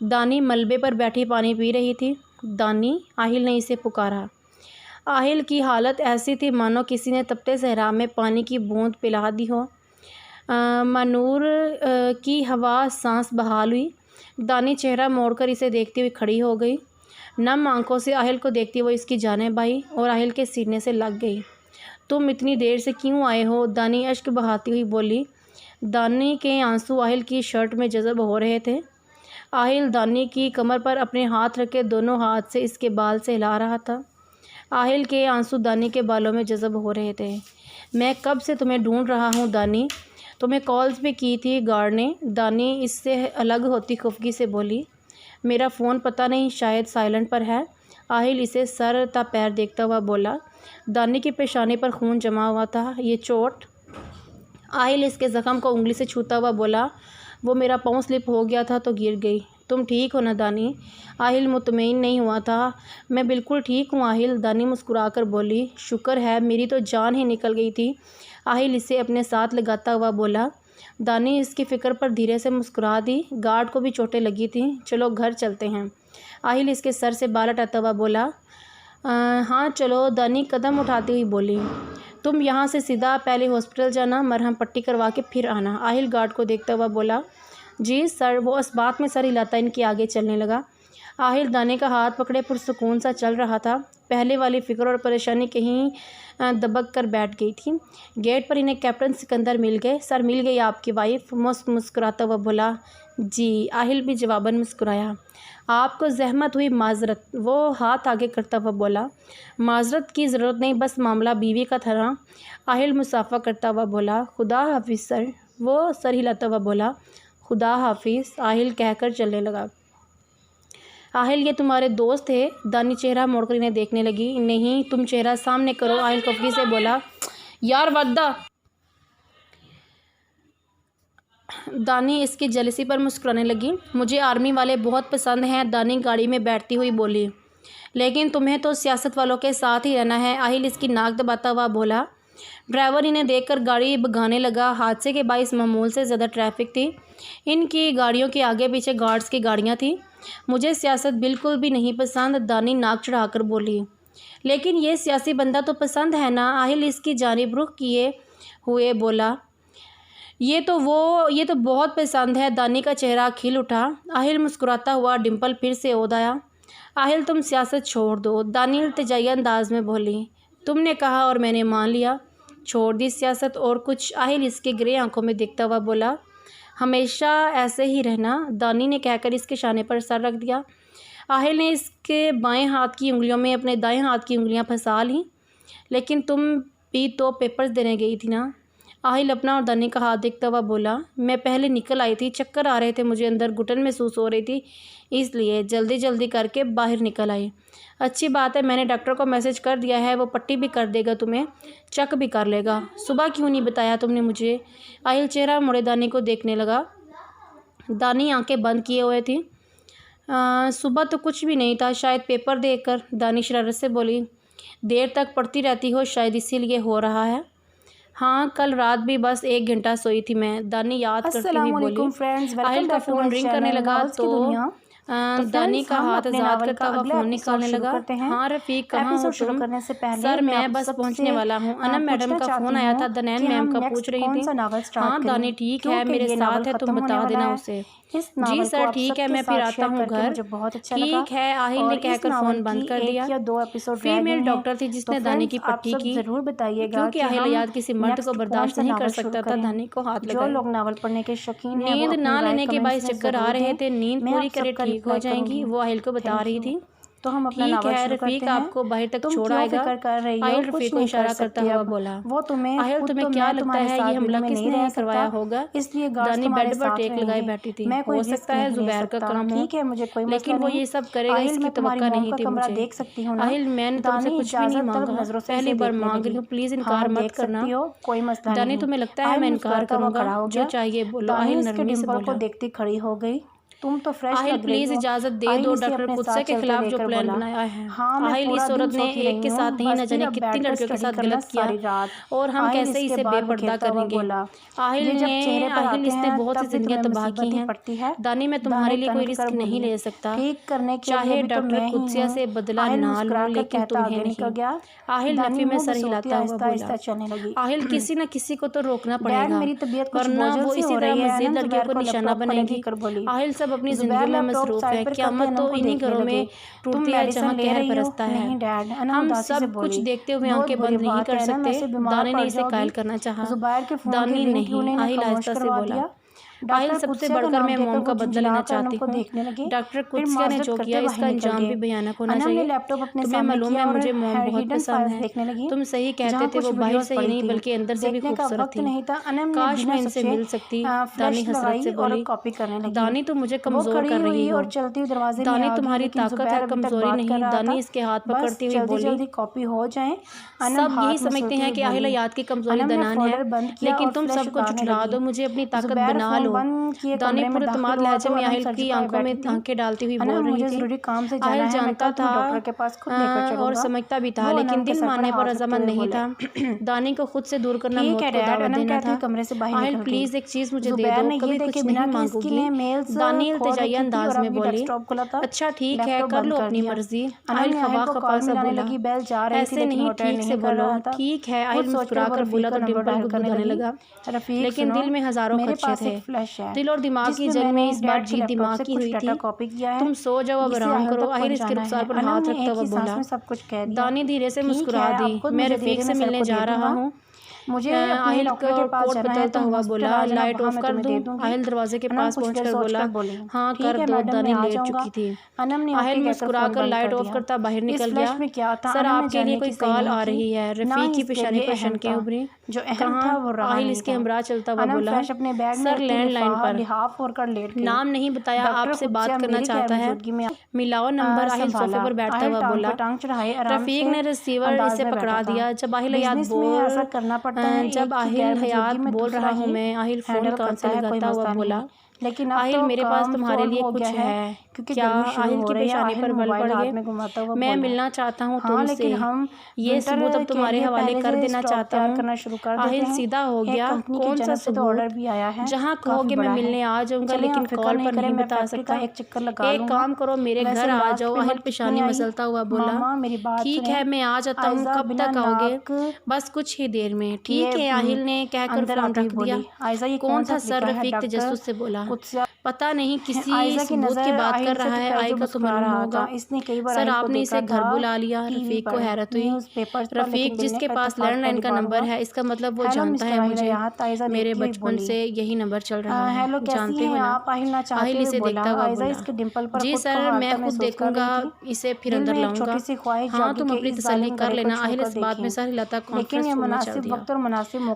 दानी मलबे पर बैठी पानी पी रही थी। दानी, आहिल ने इसे पुकारा। आहिल की हालत ऐसी थी मानो किसी ने तपते सहरा में पानी की बूंद पिला दी हो। मनूर की हवा सांस बहाल हुई। दानी चेहरा मोड़कर इसे देखती हुई खड़ी हो गई। नम आंखों से आहिल को देखती हुई इसकी जानिब आई और आहिल के सीने से लग गई। तुम इतनी देर से क्यों आए हो? दानी अश्क बहाती हुई बोली। दानी के आंसू आहिल की शर्ट में जज़ब हो रहे थे। आहिल दानी की कमर पर अपने हाथ रखे दोनों हाथ से इसके बाल से हिला रहा था। आहिल के आंसू दानी के बालों में जज़ब हो रहे थे। मैं कब से तुम्हें ढूंढ रहा हूँ दानी, तुम्हें कॉल्स भी की थी गार्ड ने। दानी इससे अलग होती खुफगी से बोली। मेरा फ़ोन पता नहीं, शायद साइलेंट पर है। आहिल इसे सर ता पैर देखता हुआ बोला। दानी की पेशानी पर खून जमा हुआ था। ये चोट? आहिल इसके ज़ख़म को उंगली से छूता हुआ बोला। वो मेरा पाँव स्लिप हो गया था तो गिर गई। तुम ठीक हो ना दानी? आहिल मुतमईन नहीं हुआ था। मैं बिल्कुल ठीक हूँ आहिल, दानी मुस्कुराकर बोली। शुक्र है, मेरी तो जान ही निकल गई थी। आहिल इसे अपने साथ लगाता हुआ बोला। दानी इसकी फ़िक्र पर धीरे से मुस्कुरा दी। गार्ड को भी चोटें लगी थीं। चलो घर चलते हैं। आहिल इसके सर से बाल हटाता हुआ बोला। हाँ चलो, दानी कदम उठाती हुई बोली। तुम यहाँ से सीधा पहले हॉस्पिटल जाना, मरहम पट्टी करवा के फिर आना। आहिल गार्ड को देखता हुआ बोला। जी सर। वो इस बात में सर हिलाता इनके आगे चलने लगा। आहिल दाने का हाथ पकड़े पुरसुकून सा चल रहा था। पहले वाली फ़िक्र और परेशानी कहीं दबक कर बैठ गई थी। गेट पर इन्हें कैप्टन सिकंदर मिल गए। सर मिल गई आपकी वाइफ? मुस्कुराता हुआ बोला। जी। आहिल भी जवाबन मुस्कुराया। आपको जहमत हुई, माजरत। वो हाथ आगे करता हुआ बोला। माजरत की ज़रूरत नहीं, बस मामला बीवी का था। आहिल मुसाफा करता हुआ बोला। खुदा हाफिज़ सर। वो सर हिलाता हुआ बोला। खुदा हाफिज़। आहिल कहकर चलने लगा। आहिल ये तुम्हारे दोस्त थे? दानी चेहरा मोड़कर इन्हें देखने लगी। नहीं, तुम चेहरा सामने करो, आहिल कफगी से बोला। यार वद्दा। दानी इसकी जलसी पर मुस्कुराने लगी। मुझे आर्मी वाले बहुत पसंद हैं, दानी गाड़ी में बैठती हुई बोली। लेकिन तुम्हें तो सियासत वालों के साथ ही रहना है, आहिल इसकी नाक दबाता हुआ बोला। ड्राइवर इन्हें देखकर गाड़ी भगाने लगा। हादसे के बाइस मामूल से ज़्यादा ट्रैफिक थी। इनकी गाड़ियों के आगे पीछे गार्ड्स की गाड़ियाँ थीं। मुझे सियासत बिल्कुल भी नहीं पसंद, दानी नाक चढ़ाकर बोली। लेकिन ये सियासी बंदा तो पसंद है ना? आहिल इसकी जानिब रुख किए हुए बोला। ये तो बहुत पसंद है। दानी का चेहरा खिल उठा। आहिल मुस्कुराता हुआ डिम्पल फिर से ओद आया। आहिल तुम सियासत छोड़ दो, दानी इल्तिजाई अंदाज में बोली। तुमने कहा और मैंने मान लिया। छोड़ दी सियासत और कुछ? आहिल इसके ग्रे आंखों में देखता हुआ बोला। हमेशा ऐसे ही रहना, दानी ने कहकर इसके शाने पर सर रख दिया। आहिल ने इसके बाएं हाथ की उंगलियों में अपने दाएं हाथ की उंगलियां फंसा लीं। लेकिन तुम भी तो पेपर्स देने गई थी ना? आहिल अपना और दानी का हाथ देखता हुआ बोला, मैं पहले निकल आई थी, चक्कर आ रहे थे मुझे, अंदर घुटन महसूस हो रही थी, इसलिए जल्दी जल्दी करके बाहर निकल आई। अच्छी बात है, मैंने डॉक्टर को मैसेज कर दिया है, वो पट्टी भी कर देगा, तुम्हें चेक भी कर लेगा। सुबह क्यों नहीं बताया तुमने मुझे? आहिल चेहरा मुड़े दानी को देखने लगा। दानी आंखें बंद किए हुए थी। सुबह तो कुछ भी नहीं था, शायद पेपर देखकर। दानी शरारत से बोली, देर तक पढ़ती रहती हो, शायद इसीलिए हो रहा है। हाँ, कल रात भी बस 1 घंटा सोई थी मैं, दानी याद करती हुई बोली। आहिल का फ़ोन रिंग करने लगा तो दानी का हाथ आज़ाद करता हुआ फ़ोन निकालने लगा। हाँ रफ़ीक, कहाँ हो तुम? सर मैं बस पहुँचने वाला हूँ। अनम मैडम का फ़ोन आया था, दनैन मैम का पूछ रही थी। हाँ दानी ठीक है, मेरे साथ है, तुम बता देना उसे। जी सर ठीक है, मैं फिर आता हूँ घर। ठीक है, आहिल ने कहकर फ़ोन बंद कर दिया। फीमेल डॉक्टर थी जिसने दानी की पट्टी की, जरूर बताइएगा, क्योंकि आहिल याद किसी मर्द को बर्दाश्त नहीं कर सकता था। दानी को हाथ लगा। जो लोग नावल पढ़ने के शौकीन हैं, नींद ना लेने के बाद चक्कर आ रहे थे, नींद पूरी करे ठीक हो जाएंगी, वो आहिल को बता रही थी। तो हम अपना नावल शुरू करते हैं। आपको बाहर तक छोड़ आएगा। आहिल रफ़ीक को इशारा करता हुआ बोला, वो आहिल तुम्हें क्या लगता है ये हमला किसने करवाया होगा? इसलिए दानी बेड पर टेक लगाए बैठी थी। हो सकता है जुबैर का काम हो, लेकिन वो ये सब करेगा इसकी तवक्का नहीं थी मुझे। आहिल मैंने तुमसे कुछ भी नहीं मांगा, पहली बार मांग रही हूँ, प्लीज इनकार मत करना। दानी तुम्हें लगता है मैं इनकार करूँगा? जो चाहिए बोलो। आहिल नरमी से बोला। देखती खड़ी हो गई, तुम तो फ्रेश लग रही हो। प्लीज इजाजत दे दो, डॉक्टर कुत्से के खिलाफ जो प्लान बनाया है। आहिल इस औरत ने एक के साथ नहीं, न जाने कितनी लड़कियों के साथ गलत किया, और हम कैसे इसे बेपर्दा करेंगे। आहिल इसने बहुत सी जिंदगियां तबाह की हैं। दानी मैं तुम्हारे लिए कोई रिस्क नहीं ले सकता, चाहे डॉक्टर कुत्सिया से बदला ना लो, लेकिन तुम्हें नहीं। आहिल नफी में सर हिलाता हुआ बोला, आहिल किसी न किसी को तो रोकना पड़ेगा, वरना वो इसी तरह मजीद लड़कियों को निशाना बनेगी। आहिल सब अपनी जिंदगी में मसरूफ है, क़यामत तो इन्हीं घरों में टूटती है जहाँ कहर बरसता है। हम सब कुछ देखते हुए आंखें बंद नहीं कर सकते। दानी ने इसे कायल करना चाहा, दानी नहीं, आहिल आहिस्ता से बोला। आहिल सबसे बढ़कर मैं मॉम का बदला लेना चाहती हूँ। डॉक्टर कुत्सिया ने जो किया इसका अंजाम भी भयानक होना चाहिए। तुम्हें मालूम है मुझे मॉम बहुत पसंद है, तुम सही कहते थे, वो बाहर से ही नहीं बल्कि अंदर से भी खूबसूरत थी। काश मैं इनसे मिल सकती। दानी हसरत से बोली, दानी तुम मुझे कमजोर कर रही हो। दानी तुम्हारी ताकत है, कमजोरी नहीं। दानी इसके हाथ पकड़ती हुई बोली, सब यही समझते हैं कि आहिल याद की कमजोरी दनान है, लेकिन तुम सबको झुठला दो, मुझे अपनी ताकत बना लो। दानी पूरे तमाम लहजे में आहिल की आंखों में आंखें डालती हुई बोल रही थी। आहिल जानता था और समझता भी था, लेकिन दिल मानने पर रजामंद नहीं था। दानी को खुद से दूर करना मौत को दावत देना था। आहिल प्लीज एक चीज मुझे दे दो, कभी कुछ नहीं मांगूंगी। दानी इल्तिजाई अंदाज में बोली, अच्छा ठीक है, कर लो अपनी मर्जी। आहिल खवा खपा सा बोला, ऐसे नहीं, ठीक से बोलो। ठीक है, आहिल मुस्कुराकर बोला तो डिंपल गुदगुदाने लगा, लेकिन दिल में हजारों खदशे थे। दिल और दिमाग की जंग में इस बार जीत दिमाग की हुई थी। तुम सो जाओ, अब आराम करो। आहिल इसके रुखसार पर हाथ रखता हुआ बोला। दानी धीरे से मुस्कुरा दी, मैं रफीक से मिलने जा रहा हूँ। मुझे आहिल को कोट बदलता हुआ बोला, लाइट ऑफ कर दूं? आहिल दरवाजे के पास पहुंचकर बोला, हाँ कर दो। दानी लेट चुकी थी। आहिल मुस्कुराकर लाइट ऑफ करता बाहर निकल गया। सर आपके लिए कोई कॉल आ रही है। रफीक की पेशानी पर शनकें उभरी। कहाँ? आहिल इसके हमरा चलता हुआ बोला, सर लैंडलाइन पर। नाम नहीं बताया, आपसे बात करना चाहता है, मिलाओ नंबर। आहिल सोफे पर बैठता हुआ बोला। रफीक ने रिसीवर इसे पकड़ा दिया। जब आहिल हयात बोल रहा हूँ मैं, आहिल फोन कान से लगाता हुआ बोला, लेकिन आहिल मेरे पास तुम्हारे लिए कुछ है क्या? आहिल की पेशानी पर बल पड़ गए। मैं मिलना चाहता हूँ तुमसे, ये सबूत अब तुम्हारे हवाले कर देना चाहता हूँ। आहिल सीधा हो गया, कौन सा सबूत? जहाँ कहोगे मैं मिलने आ जाऊंगा, लेकिन कॉल पर नहीं बता सकता। एक काम करो, मेरे घर आ जाओ। आहिल पेशानी मसलता हुआ बोला, ठीक है मैं आ जाता हूँ, कब तक आओगे? बस कुछ ही देर में। ठीक है, आहिल ने कहकर फोन रख दिया। कौन था सर? रफीक तजस्सुस से बोला। पता नहीं किसी सबूत की बात कर रहा है। आई का तो मालूम होगा। सर आपने इसे घर बुला लिया। रफ़ीक को हैरत हुई। रफ़ीक जिसके पास लैंडलाइन का नंबर है, इसका मतलब वो जानता है मुझे। मेरे बचपन से यही नंबर चल रहा है, जानते हो ना। आहिल इसे देखता हुआ बोला, जी सर मैं खुद देखूंगा, इसे फिर अंदर लाऊंगा। हाँ तुम अपनी तसल्ली कर लेना। आहिल इस बात में सर हिलाता कॉन्फ्रेंस रूम में चल दिया।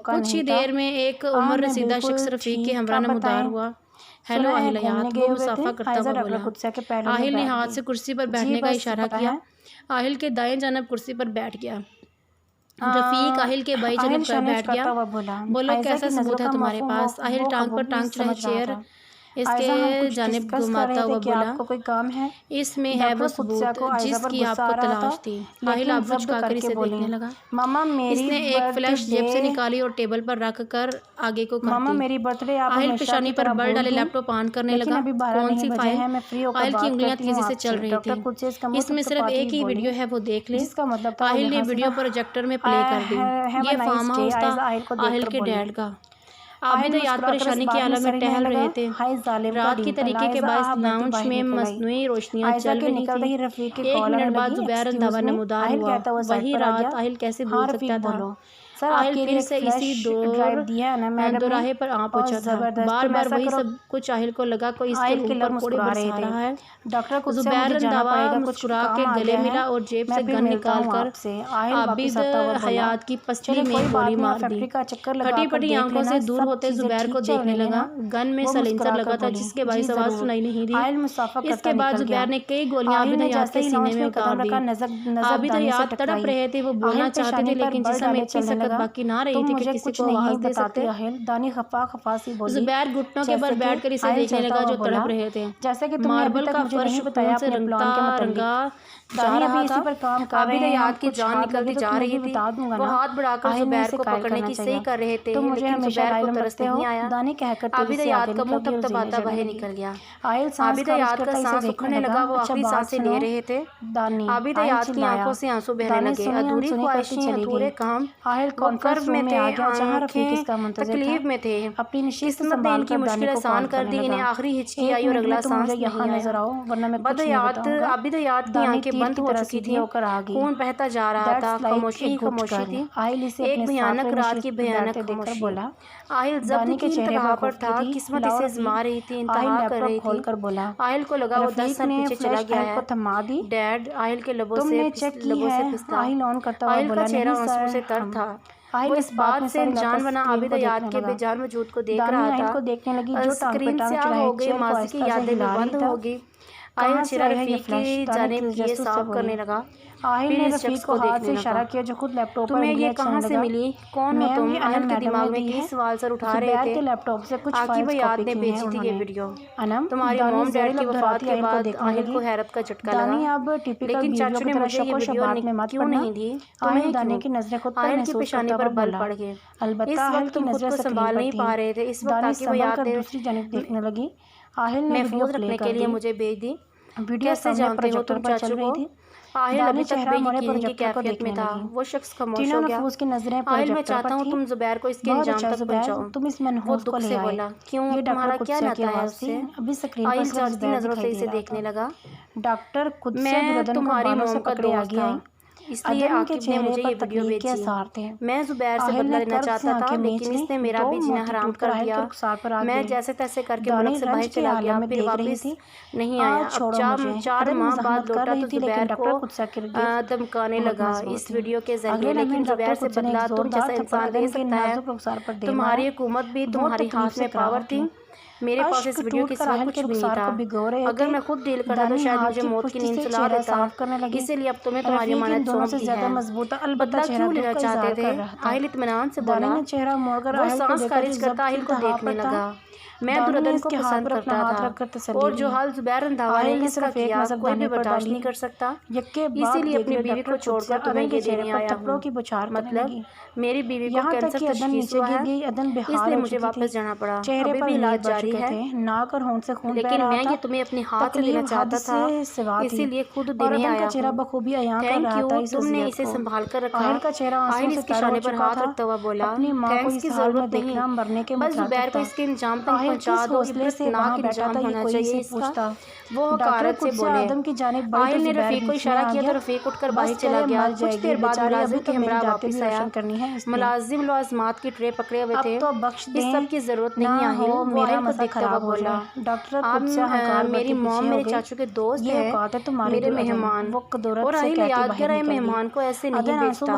कुछ ही देर में एक उम्र रसीदा शख्स रफ़ीक के हमरा नमदार हुआ। हेलो आहिल, वो मुसाफा करता हुआ बोला। आहिल ने हाथ से कुर्सी पर बैठने का इशारा किया। आहिल के दाएं जानब कुर्सी पर बैठ गया। रफ़ीक आहिल के बाई जानब पर बैठ गया। बोलो कैसा सबूत है तुम्हारे पास? आहिल टांग पर टांग चढ़े चेयर इसके जानिब घुमाता हुआ बोला, आपको कोई काम है? इसमें है वो सबूत जिसकी आपको तलाश थी। आहिल आबरू झुकाकर इसे देखने लगा। मामा मेरी इसने एक फ्लैश जेब से निकाली और टेबल पर रख कर आगे को कर दी। मामा मेरी बर्थडे आप आहिल पेशानी पर बल डाले लैपटॉप ऑन करने लगा। कौन सी फाइल? आहिल की उंगलियां तेजी से चल रही थी। इसमें सिर्फ एक ही वीडियो है, वो देख ले। आहिल ने वीडियो प्रोजेक्टर में प्ले कर दी। ये फार्म हाउस था आहिल के डैड का। आबिद याद परेशानी की आलम में टहल रहे थे। रात की तरीके के बाद लाउंज में मसनूई रोशनियां चल रही थी। 1 मिनट बाद जुबैर रंधावा नमदार हुआ। वही रात आहिल कैसे भूल सकता था। आहिल फिर से इसी दोराहे पर आ पहुंचा था। बार बार वही सब कुछ आहिल को लगा कोई इसके ऊपर कोड़े बरसा रहा है। जुबैर रंधावा मुस्कुरा के गले मिला और जेब से गन निकाल कर आबिद हयात की पसली में गोली मार दी। फटी फटी आंखों से दूर होते जुबैर को देखने लगा। गन में सलेंसर लगा था जिसके बारिश आवाज सुनाई नहीं दी। इसके बाद जुबैर ने कई गोलियां आबिद हयात के सीने में उतार दी। आबिद हयात तड़प रहे थे, वो बोलना चाहते थे लेकिन जिसम इतनी सख्त बाकी ना रही थी कि किसी को आवाज दे सकते। जुबैर घुटनों के बल बैठकर इसे देखने लगा जो तड़प रहे थे। जैसे कि मार्बल का फर्श खून से रंगा जा रहा था। आबिद हयात की जान निकलती जा रही थी। वो हाथ बढ़ाकर जुबैर को पकड़ने की सही कर रहे थे, लेकिन जुबैर को तरस नहीं आया। आबिद हयात का मुंह थपथपाता बाहर निकल गया। आबिद हयात का सांस उखड़ने लगा। वो आखिरी सांसें ले रहे थे। आबिद हयात की आंखों से आंसू बहने लगे। अधूरी ख्वाहिशें, अधूरे काम, कर्ब में थे, आंखें तकलीफ में थे। किस्मत ने इनकी मुश्किल आसान कर दी। इन्हें आखिरी हिचकी आई और अगला सांस नहीं आया। आबिद हयात की आंखें बंद हो चुकी थी। खून बहता जा रहा था। खामोशी ही खामोशी थी। एक भयानक रात की भयानक खामोशी। आहिल जब्ती की इंतहा पर था। किस्मत इसे आजमा रही थी, इंतहा कर रही थी। आहिल को लगा वो 10 साल पीछे चला गया है। डैड आहिल के लबों से फिसला। आहिल का चेहरा आंसू से तर था। वो इस बात से अनजान बना आबिद हयात के बेजान वजूद को देख रहा था। स्क्रीन से हो गई, माजी की यादें भी बंद हो गई। आहिल चिरा रफ़ीक की जानिब ये साफ करने लगा। फिर इस शख्स को देखने लगा। तुम्हें ये कहाँ से मिली? कौन हो तुम? आहिल के दिमाग में कई सवाल सर उठा रहे थे। आकिब हयात ने भेजी थी ये वीडियो। तुम्हारी मॉम डैड की वफात के बाद आहिल को हैरत का झटका लगा। लेकिन चाचू ने मुझे ये वीडियो क्यों नहीं दी? तुम्हें क्यों? आहिल की पेशानी पर बल पड़ गए। इस वक्त तुम खुद को संभाल नहीं पा रहे थे। इस वक्त आकिब हयात ने महफूज रखने के लिए मुझे भेज दी। कैसे जानते हो तुम चाचू को? आहिल अभी तक बेयकीनी की कैफियत में था। वो शख्स खामोश हो गया। आहिल मैं चाहता हूँ तुम जुबैर को इसके अंजाम तक पहुँचाओ। वो दुख से बोला, क्यों तुम्हारा क्या नाता है उससे? आहिल जांचती नजरों से इसे देखने लगा। मैं तुम्हारी मॉम का दोस्त था, इसलिए आकिब ने मुझे ये वीडियो भेजी। मैं जुबैर से बदला लेना चाहता था, लेकिन इसने मेरा भी जीना हराम कर दिया। मैं जैसे तैसे करके मुल्क से बाहर चला गया, फिर वापस नहीं आया। अब 4 माह बाद लौटा तो जुबैर को धमकाने लगा इस वीडियो के जरिए। लेकिन जुबैर से बदला तुम जैसा इंसान ले सकता है? तुम्हारी हुकूमत भी तुम्हारी हाथ में पावर थी। मेरे पास इस वीडियो के सिवा कुछ भी नहीं था। अगर मैं खुद डील करता तो शायद मुझे मौत की नींद सुला देता। इसीलिए अब तुम्हें तुम्हारी अमानत सौंप दी है। बदला क्यों लेना चाहते थे? आहिल इत्मीनान से बोला। वो सांस खारिज करता आहिल को देखने लगा। मैं दुर्दन को पसंद करता था और जो हाल जुबैर रंधावा ने इसका किया कोई भी बर्दाश्त नहीं कर सकता। इसीलिए अपनी बीवी को छोड़कर तुम्हें ये देने आया हूँ। मतलब मेरी बीवी को कैंसर तशखीस हुआ है, इसलिए मुझे वापस जाना पड़ा। अभी भी इलाज जारी है, लेकिन मैं ये तुम्हें अपने हाथ से देना चाहता था, इसीलिए खुद देने आया हूँ। थैंक यू, तुमने इसे संभाल कर रखा। आहिल इसके शाने पर हाथ रखता हुआ बोला, थैंक्स की जरूरत नहीं, बस जुबैर को इसके इंजाम तक पहुंचा दो, इब्रतनाक इंजाम होना चाहिए इसका। वो हकारत से बोले। आहिल ने रफ़ीक को इशारा किया तो रफ़ीक उठकर बाहर चला गया। कुछ देर बाद मुलाजिम के हमरा वापस आया। मुलाजिम मुलाजमात की ट्रे पकड़े हुए थे। इस सब की जरूरत नहीं आहिल, वो आहिल को देखता हुआ बोला। आप मेरी मॉम मेरे चाचू के दोस्त हैं, मेरे मेहमान। और आहिल याद कर रहे मेहमान को ऐसे नहीं बेचता।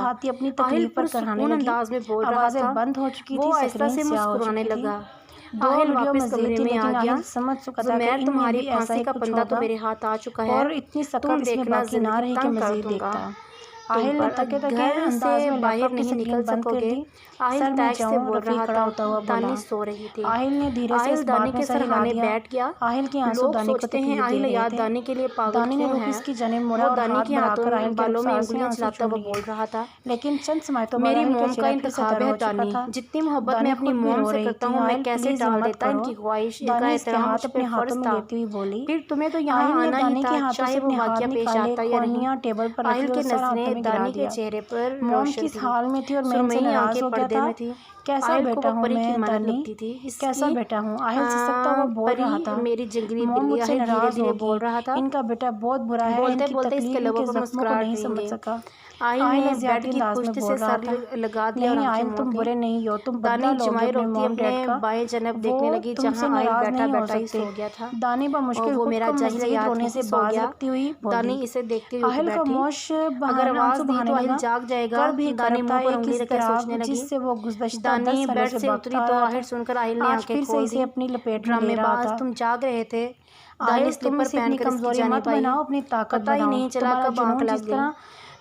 आहिल पुरसुकून अंदाज में बोल रहा था। वो आहिस्ता से मुस्कुराने लगा। आहिल वापस कमरे में आ गया। ज़ुमैर, तुम्हारी फांसी का फंदा तो मेरे हाथ आ चुका है, तुम देखना ज़िंदगी तंग कर दूंगा। आहिल घर से बाहर नहीं निकल सकोगे। आहिल तैश से बोल रहा था। दानी सो रही थी। आहिल दानी के सरहाने बैठ गया। लोग सोचते हैं आहिल याद दानी के लिए पागल क्यों है। वो दानी के हाथों बालों में उंगलियां चलाता हुआ बोल रहा था, लेकिन मेरी मोम का इंतखाब है दानी। जितनी मोहब्बत मैं अपनी मोम से करता हूँ, मैं कैसे डाल देता इनकी ख्वाहिश, इनका एहतराम मुझ पे फर्ज था। फिर तुम्हें तो यहाँ आना ही था, चाहे वो वाक़या पेश आता या नहीं। आहिल के नज़रें दानी के चेहरे पर रोशन थी। सुरमई आंखें पर्दे में थी। कैसा बेटा हूँ मैं दानी, कैसा बेटा हूँ। आहिल सिसकता हुआ बोल रहा था। मेरी जंगली बिल्ली, आहिल धीरे-धीरे बोल रहा था। इनका बेटा बहुत बुरा है। बोलते-बोलते इसके लबों पर मुस्कुराहट नहीं समझ सका। आहिल ने बेड की पुश्त से सर लगा दिया। नहीं आहिल, तुम बुरे नहीं हो, तुम दानी जमाई रोकती अपने बाएं जनब देखने लगी जहाँ आहिल बैठा बैठा ही सो गया था। दानी बमुश्किल वो मेरा जाहिल याद रोने से बाज रखती हुई दानी इसे देखती हुई आहिल का मोश अगर आवाज दी तो आहिल जाग जाएगा। दानी मुंह पर उंगली रखकर सोचने लगी। जिससे वो गुज़श्ता दानी बेड से उतरी तो आहिल सुनकर आहिल ने आंखें खोल दी। अपनी लपेट में बाज तुम जाग रहे थे। दानी स्लीपर पहनकर इसकी जाने पाई। अपनी ताकत पता ही नहीं चला कब आंख लग गई।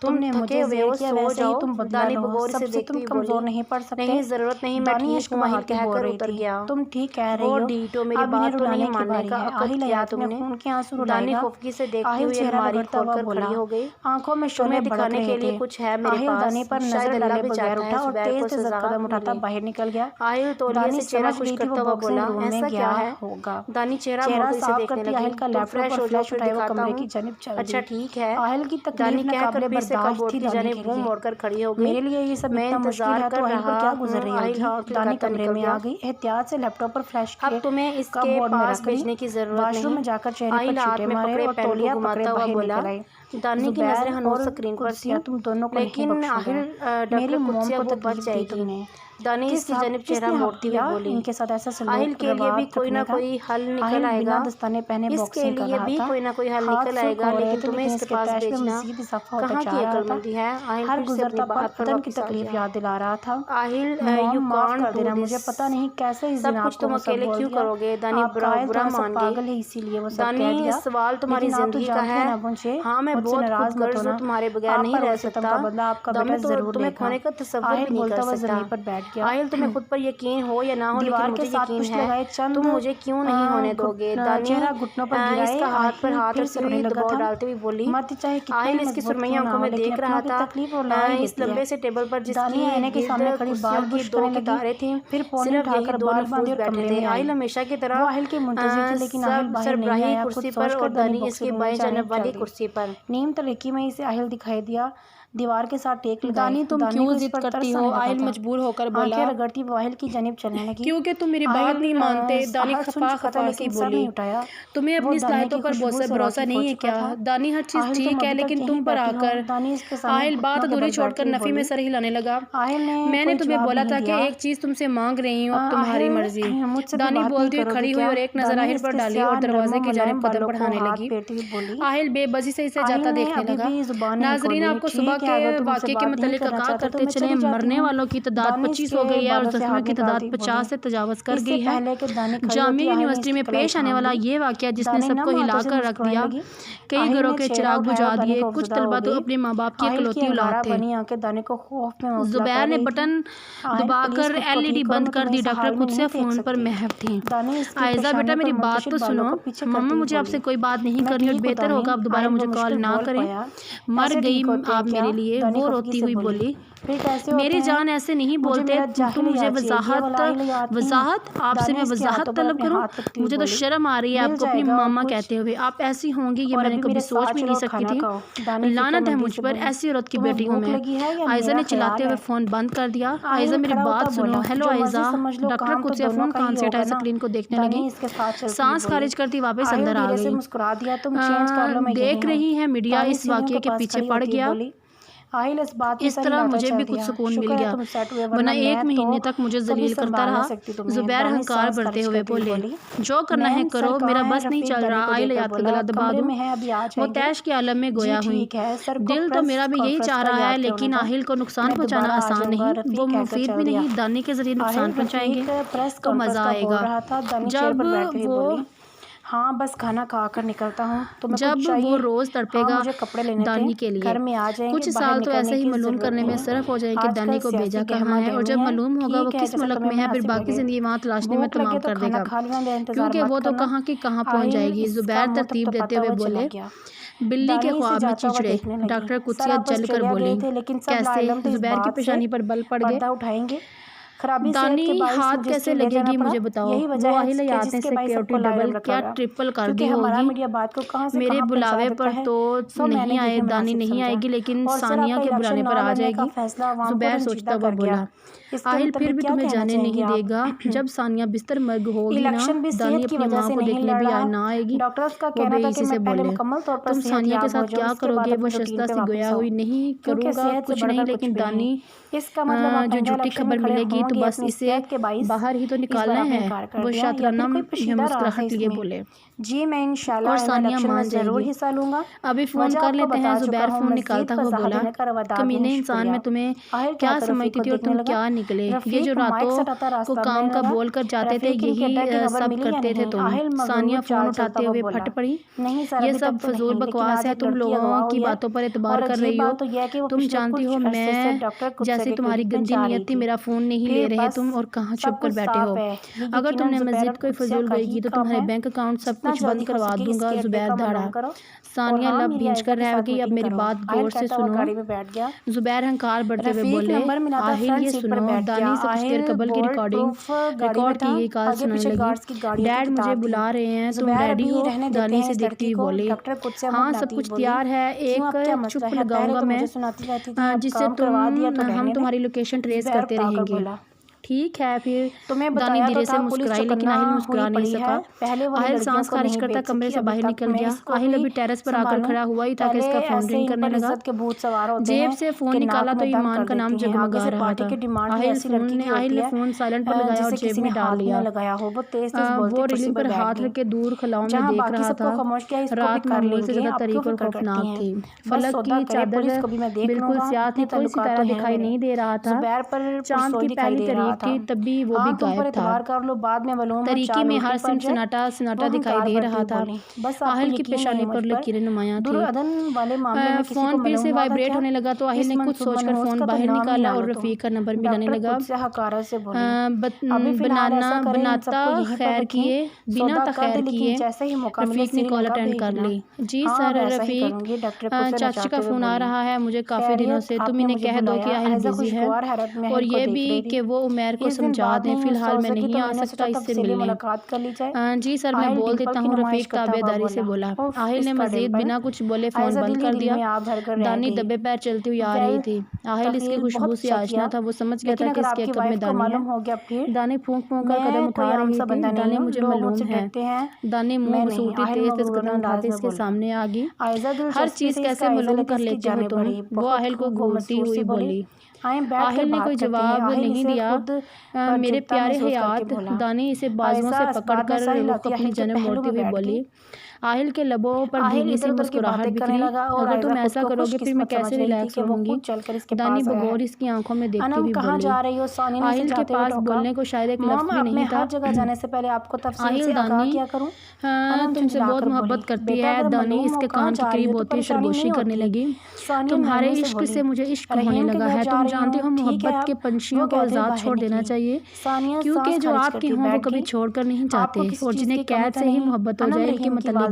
तुमने मुझे ज़ेर किया, वैसे ही तुम दानी बगौर से देखती हुई कमजोर नहीं पड़ सकते। नहीं ज़रूरत नहीं, मैं ठीक हूँ आहिल कहकर उतर गया। तुम ठीक कह रही हो। डीटो मेरी बात तो नहीं मानने का अकल किया तुमने। दानी खुफकी से देखती हुई अलमारी खोलकर खड़ी हो गई। आंखों में तुम्हें दिखाने के लिए कुछ है मेरे पास। दानी पर नजर डाले बगैर उठा और तेज से कदम उठाता बाहर निकल गया। आहिल तौलिए से चेहरा खुश करता हुआ बोला, ऐसा क्या है होगा। दानी चेहरा मोटी से देखने लगी। आहिल का लैपटॉप और फ्लैश उठाया हुआ कमरे की जानिब चल गई। अच्छा ठीक है। आहिल की तकलीफ न काबिल बर्दाश्त थी। दानी मुंह मोड़कर खड़ी हो गई। मेरे लिए ये सब मैं इंतजार कर रहा पर क्या गुजर रही होगी। दानी कमरे में आ गई। एहतियात से लैपटॉप पर फ्लैश अब तुम्हें इसके पास भेजने की जरूरत नहीं। वॉशरूम में जाकर चेहरे पर छींटे मारे और तौलिया पकड़े बाहर निकल आई। दानी की नजरें हनूर स्क्रीन पर थी। तुम दोनों को लेकिन आहिल मेरी मोम को तो बच जाएगी। दानी इसकी जानिब चेहरा मोड़ती हुई बोली, इनके साथ ऐसा सलूक आहिल के लिए भी कोई ना कोई हल निकल आएगा। दस्ताने पहने बॉक्सिंग कर रहा था। इसके लिए भी कोई ना कोई हल निकल आएगा, लेकिन तुम्हें इसके पास भेजना कहाँ की अक्लमंदी है। आहिल हर गुजरता पतन की तकलीफ याद दिला रहा था। Aahil you can't do this, मुझे पता नहीं कैसे सब कुछ तुम अकेले क्यों करोगे। दानी बुरा मान गई। इसीलिए वो सब कह दिया। सवाल तुम्हारी जिंदगी का है। हाँ मैं बहुत खुदगर्ज हूँ, तुम्हारे बगैर नहीं रह सकता। तुम्हें खोने का तसव्वुर भी नहीं कर सकता। आहिल तुम्हें खुद पर यकीन हो या ना हो, लेकिन मुझे यकीन है। तुम मुझे क्यों नहीं होने दोगे। दानी घुटनों पर इसका हाथ पर हाथ रखते हुए दबाव डालते हुए बोली। आहिल इसकी सुरमई आंखों में देख रहा था। इस लंबे से टेबल पर जिसकी आईने के सामने खड़ी बाल की दो कितारें थी, सिर्फ यही दो नफूस बैठे थे। आहिल हमेशा की तरह सरबराही कुर्सी पर और दानी इसकी बाएं जानब वाली कुर्सी पर। नीम तरीकी में इसे आहिल दिखाई दिया। दीवार के साथ टेक लगाई। दानी तुम क्यों जिद करती हो। आहिल मजबूर होकर बोला। आंखें रगड़ती वो आहिल की जानिब चलने लगी। क्योंकि तुम मेरी बात नहीं मानते। दानी खफा सी बोली। तुम्हें अपनी सलाहियतों पर भरोसा नहीं है क्या। दानी हर चीज ठीक है, लेकिन तुम पर आकर। आहिल बात अधूरी छोड़कर नफी में सर हिलाने लगा। मैंने तुम्हें बोला था कि एक चीज तुमसे मांग रही हूँ, अब तुम्हारी मर्जी। दानी बोलती हुई खड़ी हुई और एक नजर आहिल पर डाली और दरवाजे की जानिब कदम बढ़ाने लगी। आहिल बेबसी से इसे जाता देखने लगा। नाजरीन, आपको सुबह के वाक़े के मुतालिक आगाह करते चले। मरने वालों की तादाद 25 हो गई है और जख्मियों की तादाद 50 से तजावज़ कर गई है। जामिया यूनिवर्सिटी में पेश आने वाला ये वाक़या जिसने सबको हिलाकर रख दिया। कई घरों के चिराग बुझा दिए। कुछ तलबा तो अपने माँ बाप की इकलौती औलाद थे। जुबैर ने बटन दबाकर LED बंद कर दी। डॉक्टर खुद से फ़ोन पर महव थी। आयजा बेटा मेरी बात तो सुनो। मम्मा मुझे आपसे कोई बात नहीं करनी और बेहतर होगा आप दोबारा मुझे कॉल ना करें। मर गई आप मेरे लिए। वो रोती हुई बोली, फिर कैसे मेरी जान ऐसे नहीं बोलते, तुम मुझे वजाहत आपसे मैं वजाहत तलब करूं? मुझे तो शर्म आ रही है आपको अपनी मामा कहते हुए। आप ऐसी होंगी ये मैंने कभी सोच भी नहीं सकती थी। लानत है मुझ पर, ऐसी औरत की बेटी हूँ मैं। आयजा ने चिल्लाते हुए फ़ोन बंद कर दिया। आयजा मेरी बात सुनो। हेलो आयजा। डॉक्टर कुत्सिया फ़ोन कान से उठाए स्क्रीन को देखने लगी। सांस खारिज करती वापस अंदर आ गई। देख रही है मीडिया इस वाक़ये के पीछे पड़ गया। इस तरह मुझे भी कुछ सुकून मिल गया, वरना 1 महीने तक मुझे जलील करता रहा। ज़ुबैर अहंकार बढ़ते हुए बोले, जो करना है करो, मेरा बस नहीं चल रहा। आहिल हयात का गला दबा दूं। वो तैश के आलम में गोया हुई। दिल तो मेरा भी यही चाह रहा है, लेकिन आहिल को नुकसान पहुँचाना आसान नहीं। वो मुफीद भी नहीं, दानी के जरिए नुकसान पहुँचाएंगे तो मज़ा आएगा। जब वो हाँ बस खाना खा कर निकलता हूँ तो मैं जब वो रोज़ तड़पेगा मुझे कपड़े लेने दानी के लिए। घर में आ जाएंगे, कुछ साल तो ऐसे ही मालूम करने में सरफ हो जाएंगे कि दानी को भेजा कहाँ है, और जब मालूम होगा वो किस मुल्क में है, फिर बाकी ज़िंदगी वहाँ तलाशने में तमाम कर देगा, क्योंकि वो तो कहाँ की कहाँ पहुँच जाएगी। ज़ुबैर तरतीब देते हुए बोले, बिल्ली के ख्वाब में चिचड़े। डॉक्टर कुत्सिया जल कर बोली, कैसे? ज़ुबैर की पेशानी पर बल पड़ गए। दानी हाथ कैसे लगेगी मुझे बताओ। वो आहिल हयात ने सिक्योरिटी डबल क्या ट्रिपल कर दी होगी। मेरे बुलावे पर तो नहीं आए, दानी नहीं आएगी, लेकिन सानिया के बुलाने पर आ जाएगी। ज़ुबैर सोचता हुआ बोला, आहिल फिर भी तुम्हें जाने नहीं देगा। जब सानिया बिस्तर मर्ग होगी ना, दानी अपनी माँ को देखने भी ना आएगी। वो भी इसी से बोले, तुम सानिया के साथ क्या करोगे? वो शस्ता से गोया हुई, नहीं करूँगा कुछ नहीं, लेकिन दानी जो झूठी खबर मिलेगी तो बस इसे बाहर ही तो निकालना है। वो शातराना मुस्कुराहट लिए बोले, जी मैं इंशाल्लाह और सानिया मान जरूर हिस्सा लूंगा। अभी फ़ोन कर लेते हैं। ज़ुबैर फ़ोन निकालता हुआ बोला, कमीने इंसान में तुम्हें क्या समझती थी और तुम क्या निकले? ये जो रातों को काम का बोल कर जाते थे, यही सब करते थे तुम। सानिया फ़ोन उठाते हुए फट पड़ी, ये सब फजूल बकवास है, तुम लोगों की बातों पर एतबार कर रही हो। तुम जानती हो मैं जैसी तुम्हारी गंदी नीयत थी, मेरा फ़ोन नहीं ले रहे तुम और कहाँ छुप कर बैठे हो। अगर तुमने मस्जिद कोई फजूल गई तो तुम्हारे बैंक अकाउंट सब कुछ बंद करवा दूंगा। ज़ुबैर दौड़ा। सानिया लब भींच कर रह गई, अब मेरी बात गौर से सुनो। ज़ुबैर अहंकार बढ़ते हुए बोले, आहिल ये सुनो, दानी से कुछ देर कबल की रिकॉर्ड की गई कॉल सुनने लगी। डैड मुझे बुला रहे हैं, तुम रेडी हो? दानी से देखती हुई बोली, हाँ सब कुछ तैयार है, एक चुप लगाऊंगा मैं जिससे हम तुम्हारी लोकेशन ट्रेस करते रहेंगे। ठीक है फिर। दानी धीरे से मुस्कुराई, लेकिन आहिल मुस्कुरा नहीं सका। आहिल सांस खारिज करता कमरे से बाहर निकल गया। आहिल अभी टेरेस पर आकर खड़ा हुआ ही था कि इसका फोन रिंग करने लगा। जेब से फोन निकाला तो ईमान का नाम जगमगा रहा था। आहिल ने फोन साइलेंट पर लगाया और जेब में डाल लिया। वो रिलिंग पर हाथ रख के दूर खलाओं में देख रहा था। रात मामूल से ज्यादा तारीक और खौफनाक थी। फलक की चादर बिल्कुल स्याह थी, कोई सितारा दिखाई नहीं दे रहा था। चांद की पहली तारीख थी, तभी वो भी गायब था। तरीके में हर सिम सन्नाटा दिखाई दे रहा था। आहिल की पेशानी पर लकीरें नुमायां थी। फोन फिर से वाइब्रेट होने लगा तो आहिल ने कुछ सोचकर फोन बाहर निकाला और रफीक का नंबर मिलाने लगा। बनाता खैर किए बिना तखैर किए रफीक ने कॉल अटेंड कर ली। जी सर रफीक, चाची का फोन आ रहा है मुझे काफ़ी दिनों से, तुम इन्हें कह दो कि आहिल बिजी है, और ये भी कि वो उमैर को समझा दें, फिलहाल मैं नहीं आ सकता इससे मिलने। जी सर मैं बोल देता हूँ, रफीक ताबेदारी से बोला। आहिल ने मजीद बिना कुछ बोले फ़ोन बंद कर दिया। दानी दबे पैर चलती हुई आ रही थी। आहिल इसकी खुशबू से आशना था, वो समझ गया था कि इसके कब में दानी है। दानी फूंक फूंक कर कदम उठा रही थी। दानी मुझे मालूम है। दानी मुंह घसूटती तेज तेज कदम उठाते इसके सामने आ गई। हर चीज़ कैसे मालूम कर लेती हो तुम? वो आहिल को घूरती हुई बोली। आहिल ने कोई जवाब नहीं दिया। मेरे प्यारे हयात, दानी इसे बाजुओं से पकड़कर रुख अपनी जन्म मोड़ती हुई बोली। आहिल के लबों पर धीमी सी मुस्कुराहट बिखरी। अगर तुम ऐसा करोगे फिर मैं कैसे रिलैक्स रहूंगी? दानी बगौर इसकी आंखों में देखती हुई बोली। आहिल के पास बोलने को शायद एक लफ्ज़ भी नहीं था। आहिल दानी तुमसे बहुत मोहब्बत करती है। दानी इसके कान के करीब होती सरगोशी करने लगी। तुम्हारे इश्क से मुझे इश्क होने लगा है। तुम जानते हो मोहब्बत के पंछियों को आज़ाद छोड़ देना चाहिए, क्योंकि जो आपके हों वो कभी छोड़ कर नहीं जाते, और जिन्हें कैद से ही मोहब्बत हो जाए इनके मतलब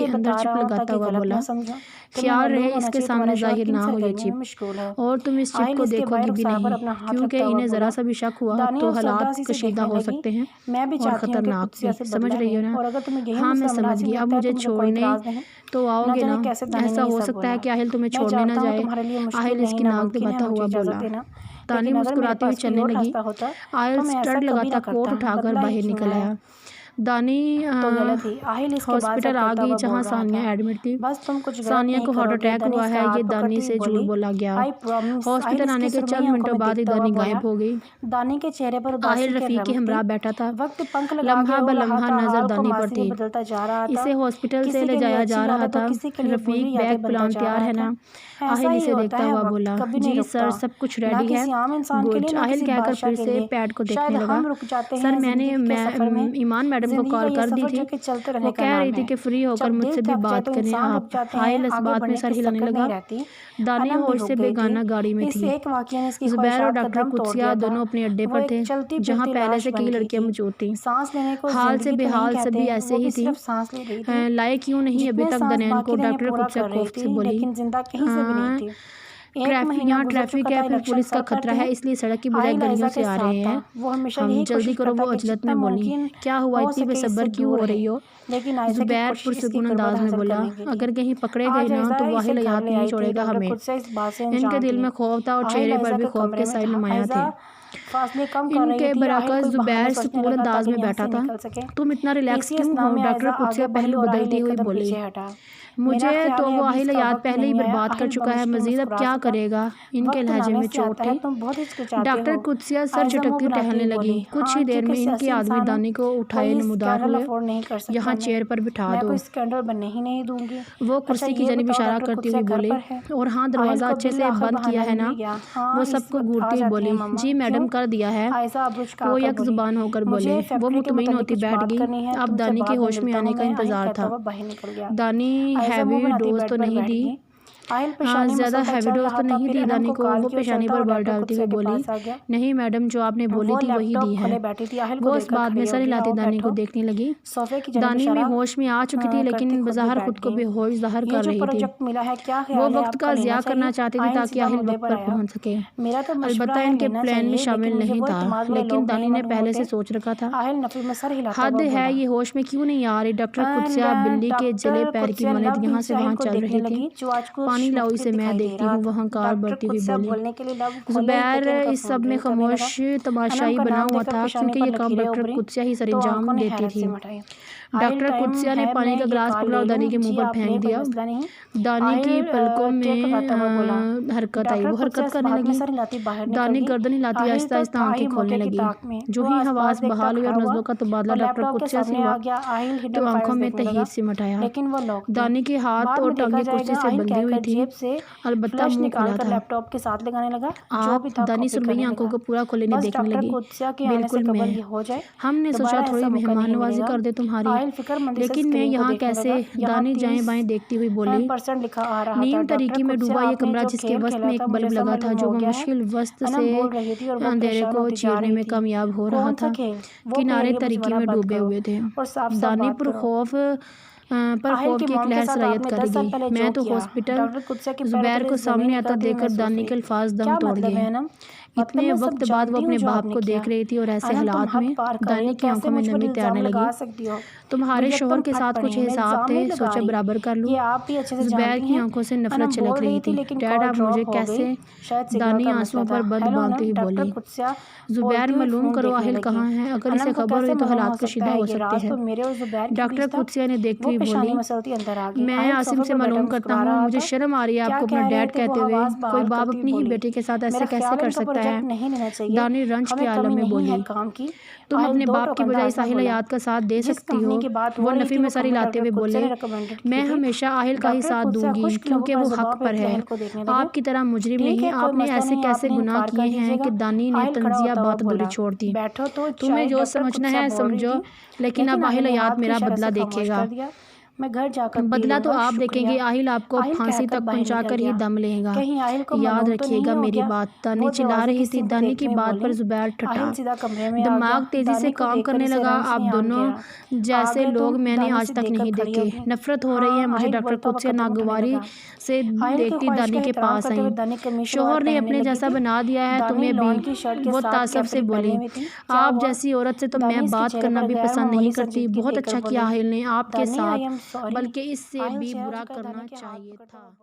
के अंदर चिप लगाता हुआ बोला, ख्याल रहे इसके सामने जाहिर ना हो ये चिप, और तुम इस चिप को देखोगी भी नहीं, क्योंकि इन्हें ज़रा सा भी शक हुआ तो हालात कशीदा हो सकते हैं और ख़तरनाक भी। समझ रही हो ना? हाँ मैं समझ गई। अब मुझे छोड़ने तो आओगे ना? ऐसा हो सकता है कि आहिल तुम्हें छोड़ने ना जाए। आहिल इसकी नाक दबाता हुआ बोला। तानी मुस्कुराती हुई चलने लगी। आहिल स्टड लगाता कोट उठाकर बाहर निकल आया। दानी हॉस्पिटल आ गई जहाँ सानिया एडमिट थी। सानिया को हार्ट अटैक हुआ है, ये दानी से झूठ बोला गया। हॉस्पिटल आने के चंद मिनटों बाद ही दानी गायब हो गई। दानी के चेहरे पर आहिल रफीक के हमरा बैठा था। वक्त पंख लम्हा ब लम्हा नजर दानी पर थी। इसे हॉस्पिटल से ले जाया जा रहा था। रफीक बैग प्लान तैयार है ना? आहिल इसे देखता हुआ बोला, जी सर सब कुछ रेडी है। गुड। आहिल कहकर फिर से पैड को देखने लगा। सर मैंने ईमान मैडम को कॉल कर दी थी, वो कह रही थी कि फ्री होकर मुझसे भी बात करें आप। आहिल इस बात में सर हिलाने लगा। दानी होश से बेगाना गाड़ी में थी। जुबैर और डॉक्टर कुदसिया दोनों अपने अड्डे पर थे, जहाँ पहले से कई लड़कियां मौजूद थीं। हाल से बेहाल सभी ऐसे ही थी। लाए क्यों नहीं अभी तक दनैन को? डॉक्टर कुदसिया कोफ्त से बोली। यहाँ ट्रैफिक है, फिर पुलिस का खतरा है, इसलिए सड़क की बजाय गलियों से आ रहे हैं हम। जल्दी करो, वो अजलत में बोली। क्या हुआ, इतनी बेसब्र क्यों हो रही हो? ज़ुबैर पुरसुकून अंदाज में बोला। अगर कहीं पकड़े गए ना तो वाहिल हयात नहीं छोड़ेगा हमें। इनके दिल में खौफ था और चेहरे पर भी खौफ के साइन नुमाया थे। इनके बरअक्स ज़ुबैर सुकून अंदाज में बैठा था। तुम इतना रिलैक्स क्यों हो? डॉक्टर खुद से पहलू बदलती हुई बोली। मुझे तो वो वाहिल हयात पहले ही बर्बाद कर चुका है, मजीद अब क्या करेगा? इनके लहजे में चोट थी। डॉक्टर कुदसिया सर झटकती टहलने लगी। कुछ ही देर में इनके आदमी दानी को उठाए नमूदार हुए। यहाँ चेयर पर बिठा दो। वो कुर्सी की जानिब इशारा करती हुई बोले। और हाँ, दरवाज़ा अच्छे से बंद किया है ना? वो सबको घूरती हुई बोली। जी मैडम, कर दिया है। वो यक जुबान होकर बोले। वो मुतमईन होती बैठ गई। अब दानी के होश में आने का इंतजार था। दानी हैवी डोज तो नहीं दी? हाँ, ज़्यादा हैवी डोज तो नहीं दी दानी को। वो पेशानी पर बाल डालती हुई बोली। नहीं मैडम, जो आपने बोली थी वही दी है। वो इस बात में सर हिलाती दानी को देखने लगी। दानी में होश में आ चुकी थी, लेकिन बज़ाहिर खुद को बेहोश ज़ाहिर कर रही थी। वो वक्त का ज़िया करना चाहती थी ताकि आहिल वक्त पर पहुँच सके। अलबत्ता इनके प्लान में शामिल नहीं था, लेकिन दानी ने पहले से सोच रखा था। हद है, ये होश में क्यों नहीं आ रही? डॉक्टर कुदसिया बिल्ली के जले पैर की मानद यहाँ से वहाँ चल रही थी। पानी लाओ इसे, मैं देखती हूँ। वो हंकार बढ़ती हुई बोली। ज़ुबैर इस सब में खामोश तमाशाई बना हुआ था, क्योंकि ये काम डॉक्टर कुदसिया ही सरंजाम देती थी। डॉक्टर कुदसिया ने पानी का गिलास पकड़ा और दानी के मुंह पर फेंक दिया। दानी की पलकों में हरकत आई। वो हरकत करने लगी। दानी गर्दन हिलाती आहिस्ता आहिस्ता आंखें खोलने लगी। जो ही हवास बहाल हुई और नज़रों का तबादला डॉक्टर कुदसिया से हुआ तो आंखों में तहीर सिमट आया। दानी के हाथ और टांगें कुर्सी से बंधी हुई थी, अलबत्ता मुंह खुला था। आप? दानी सुरमई आंखों को पूरा खोले ने देखने लगी। बिल्कुल मैं। हमने सोचा थोड़ी मेहमान नवाजी कर दे तुम्हारी, लेकिन मैं यहाँ कैसे? दानी जाएं बाएं देखती हुई बोली। नीम तरीकी में डूबा ये कमरा, जिसके वस्त में एक बल्ब लगा था, जो मुश्किल वस्त से अंधेरे को चीरने में कामयाब हो रहा था, किनारे तरीकी में डूबे हुए थे। दानी पर खौफ की एक लहर सरायत करेगी। मैं तो हॉस्पिटल। ज़ुबैर को सामने आता देखकर दानी के अल्फाज दम तोड़ गए। इतने वक्त बाद वो अपने बाप को देख रही थी और ऐसे हालात में दानी की आंखों में नमी तैरने लगी। तुम्हारे शोहर के साथ कुछ हिसाब थे, सोचा बराबर कर लूं। ज़ुबैर की आंखों से नफरत छलक रही थी। डैड, आप मुझे कैसे? दानी आंसुओं पर बद बांधती हुई बोली। ज़ुबैर, मालूम करो आहिल कहाँ है? अगर इसे खबर हुई तो हालात कशीदा हो सकते हैं। डॉक्टर कुदसिया ने देखती हुई बोली। मैं आसिम से मालूम करता हूँ। मुझे शर्म आ रही है आपको अपना डैड कहते हुए। कोई बाप अपनी ही बेटी के साथ ऐसे कैसे कर सकता है? दानी रंज के आलम में बोली। तुम अपने बाप की बजाय साहिल हयात का साथ दे सकती हो। वो नफी में सर हिलाते हुए बोले। मैं हमेशा आहिल का ही साथ दूंगी, क्योंकि वो हक पर है, आपकी तरह मुजरिम नहीं। आपने ऐसे कैसे गुनाह किए हैं कि दानी ने तंजिया बात दूरी छोड़ दी। तुम्हें जो समझना है समझो, लेकिन अब आहिल हयात मेरा बदला देखेगा। बदला तो आप देखेंगे। आहिल आपको फांसी तक पहुंचाकर ही दम लेगा। याद रखिएगा मेरी बात। दानी चिल्ला रही थी। दानी की बात पर ज़ुबैर ठठा। दिमाग तेजी से काम करने लगा। आप दोनों जैसे लोग मैंने आज तक नहीं देखे। नफरत हो रही है मुझे। डॉक्टर कुदसिया नागवारी से देखती दानी के पास आई। शोहर ने अपने जैसा बना दिया है तुम्हें भी। वो तासब से बोली। आप जैसी औरत से तो मैं बात करना भी पसंद नहीं करती। बहुत अच्छा किया आहिल ने आपके साथ, बल्कि इससे भी बुरा करना चाहिए था।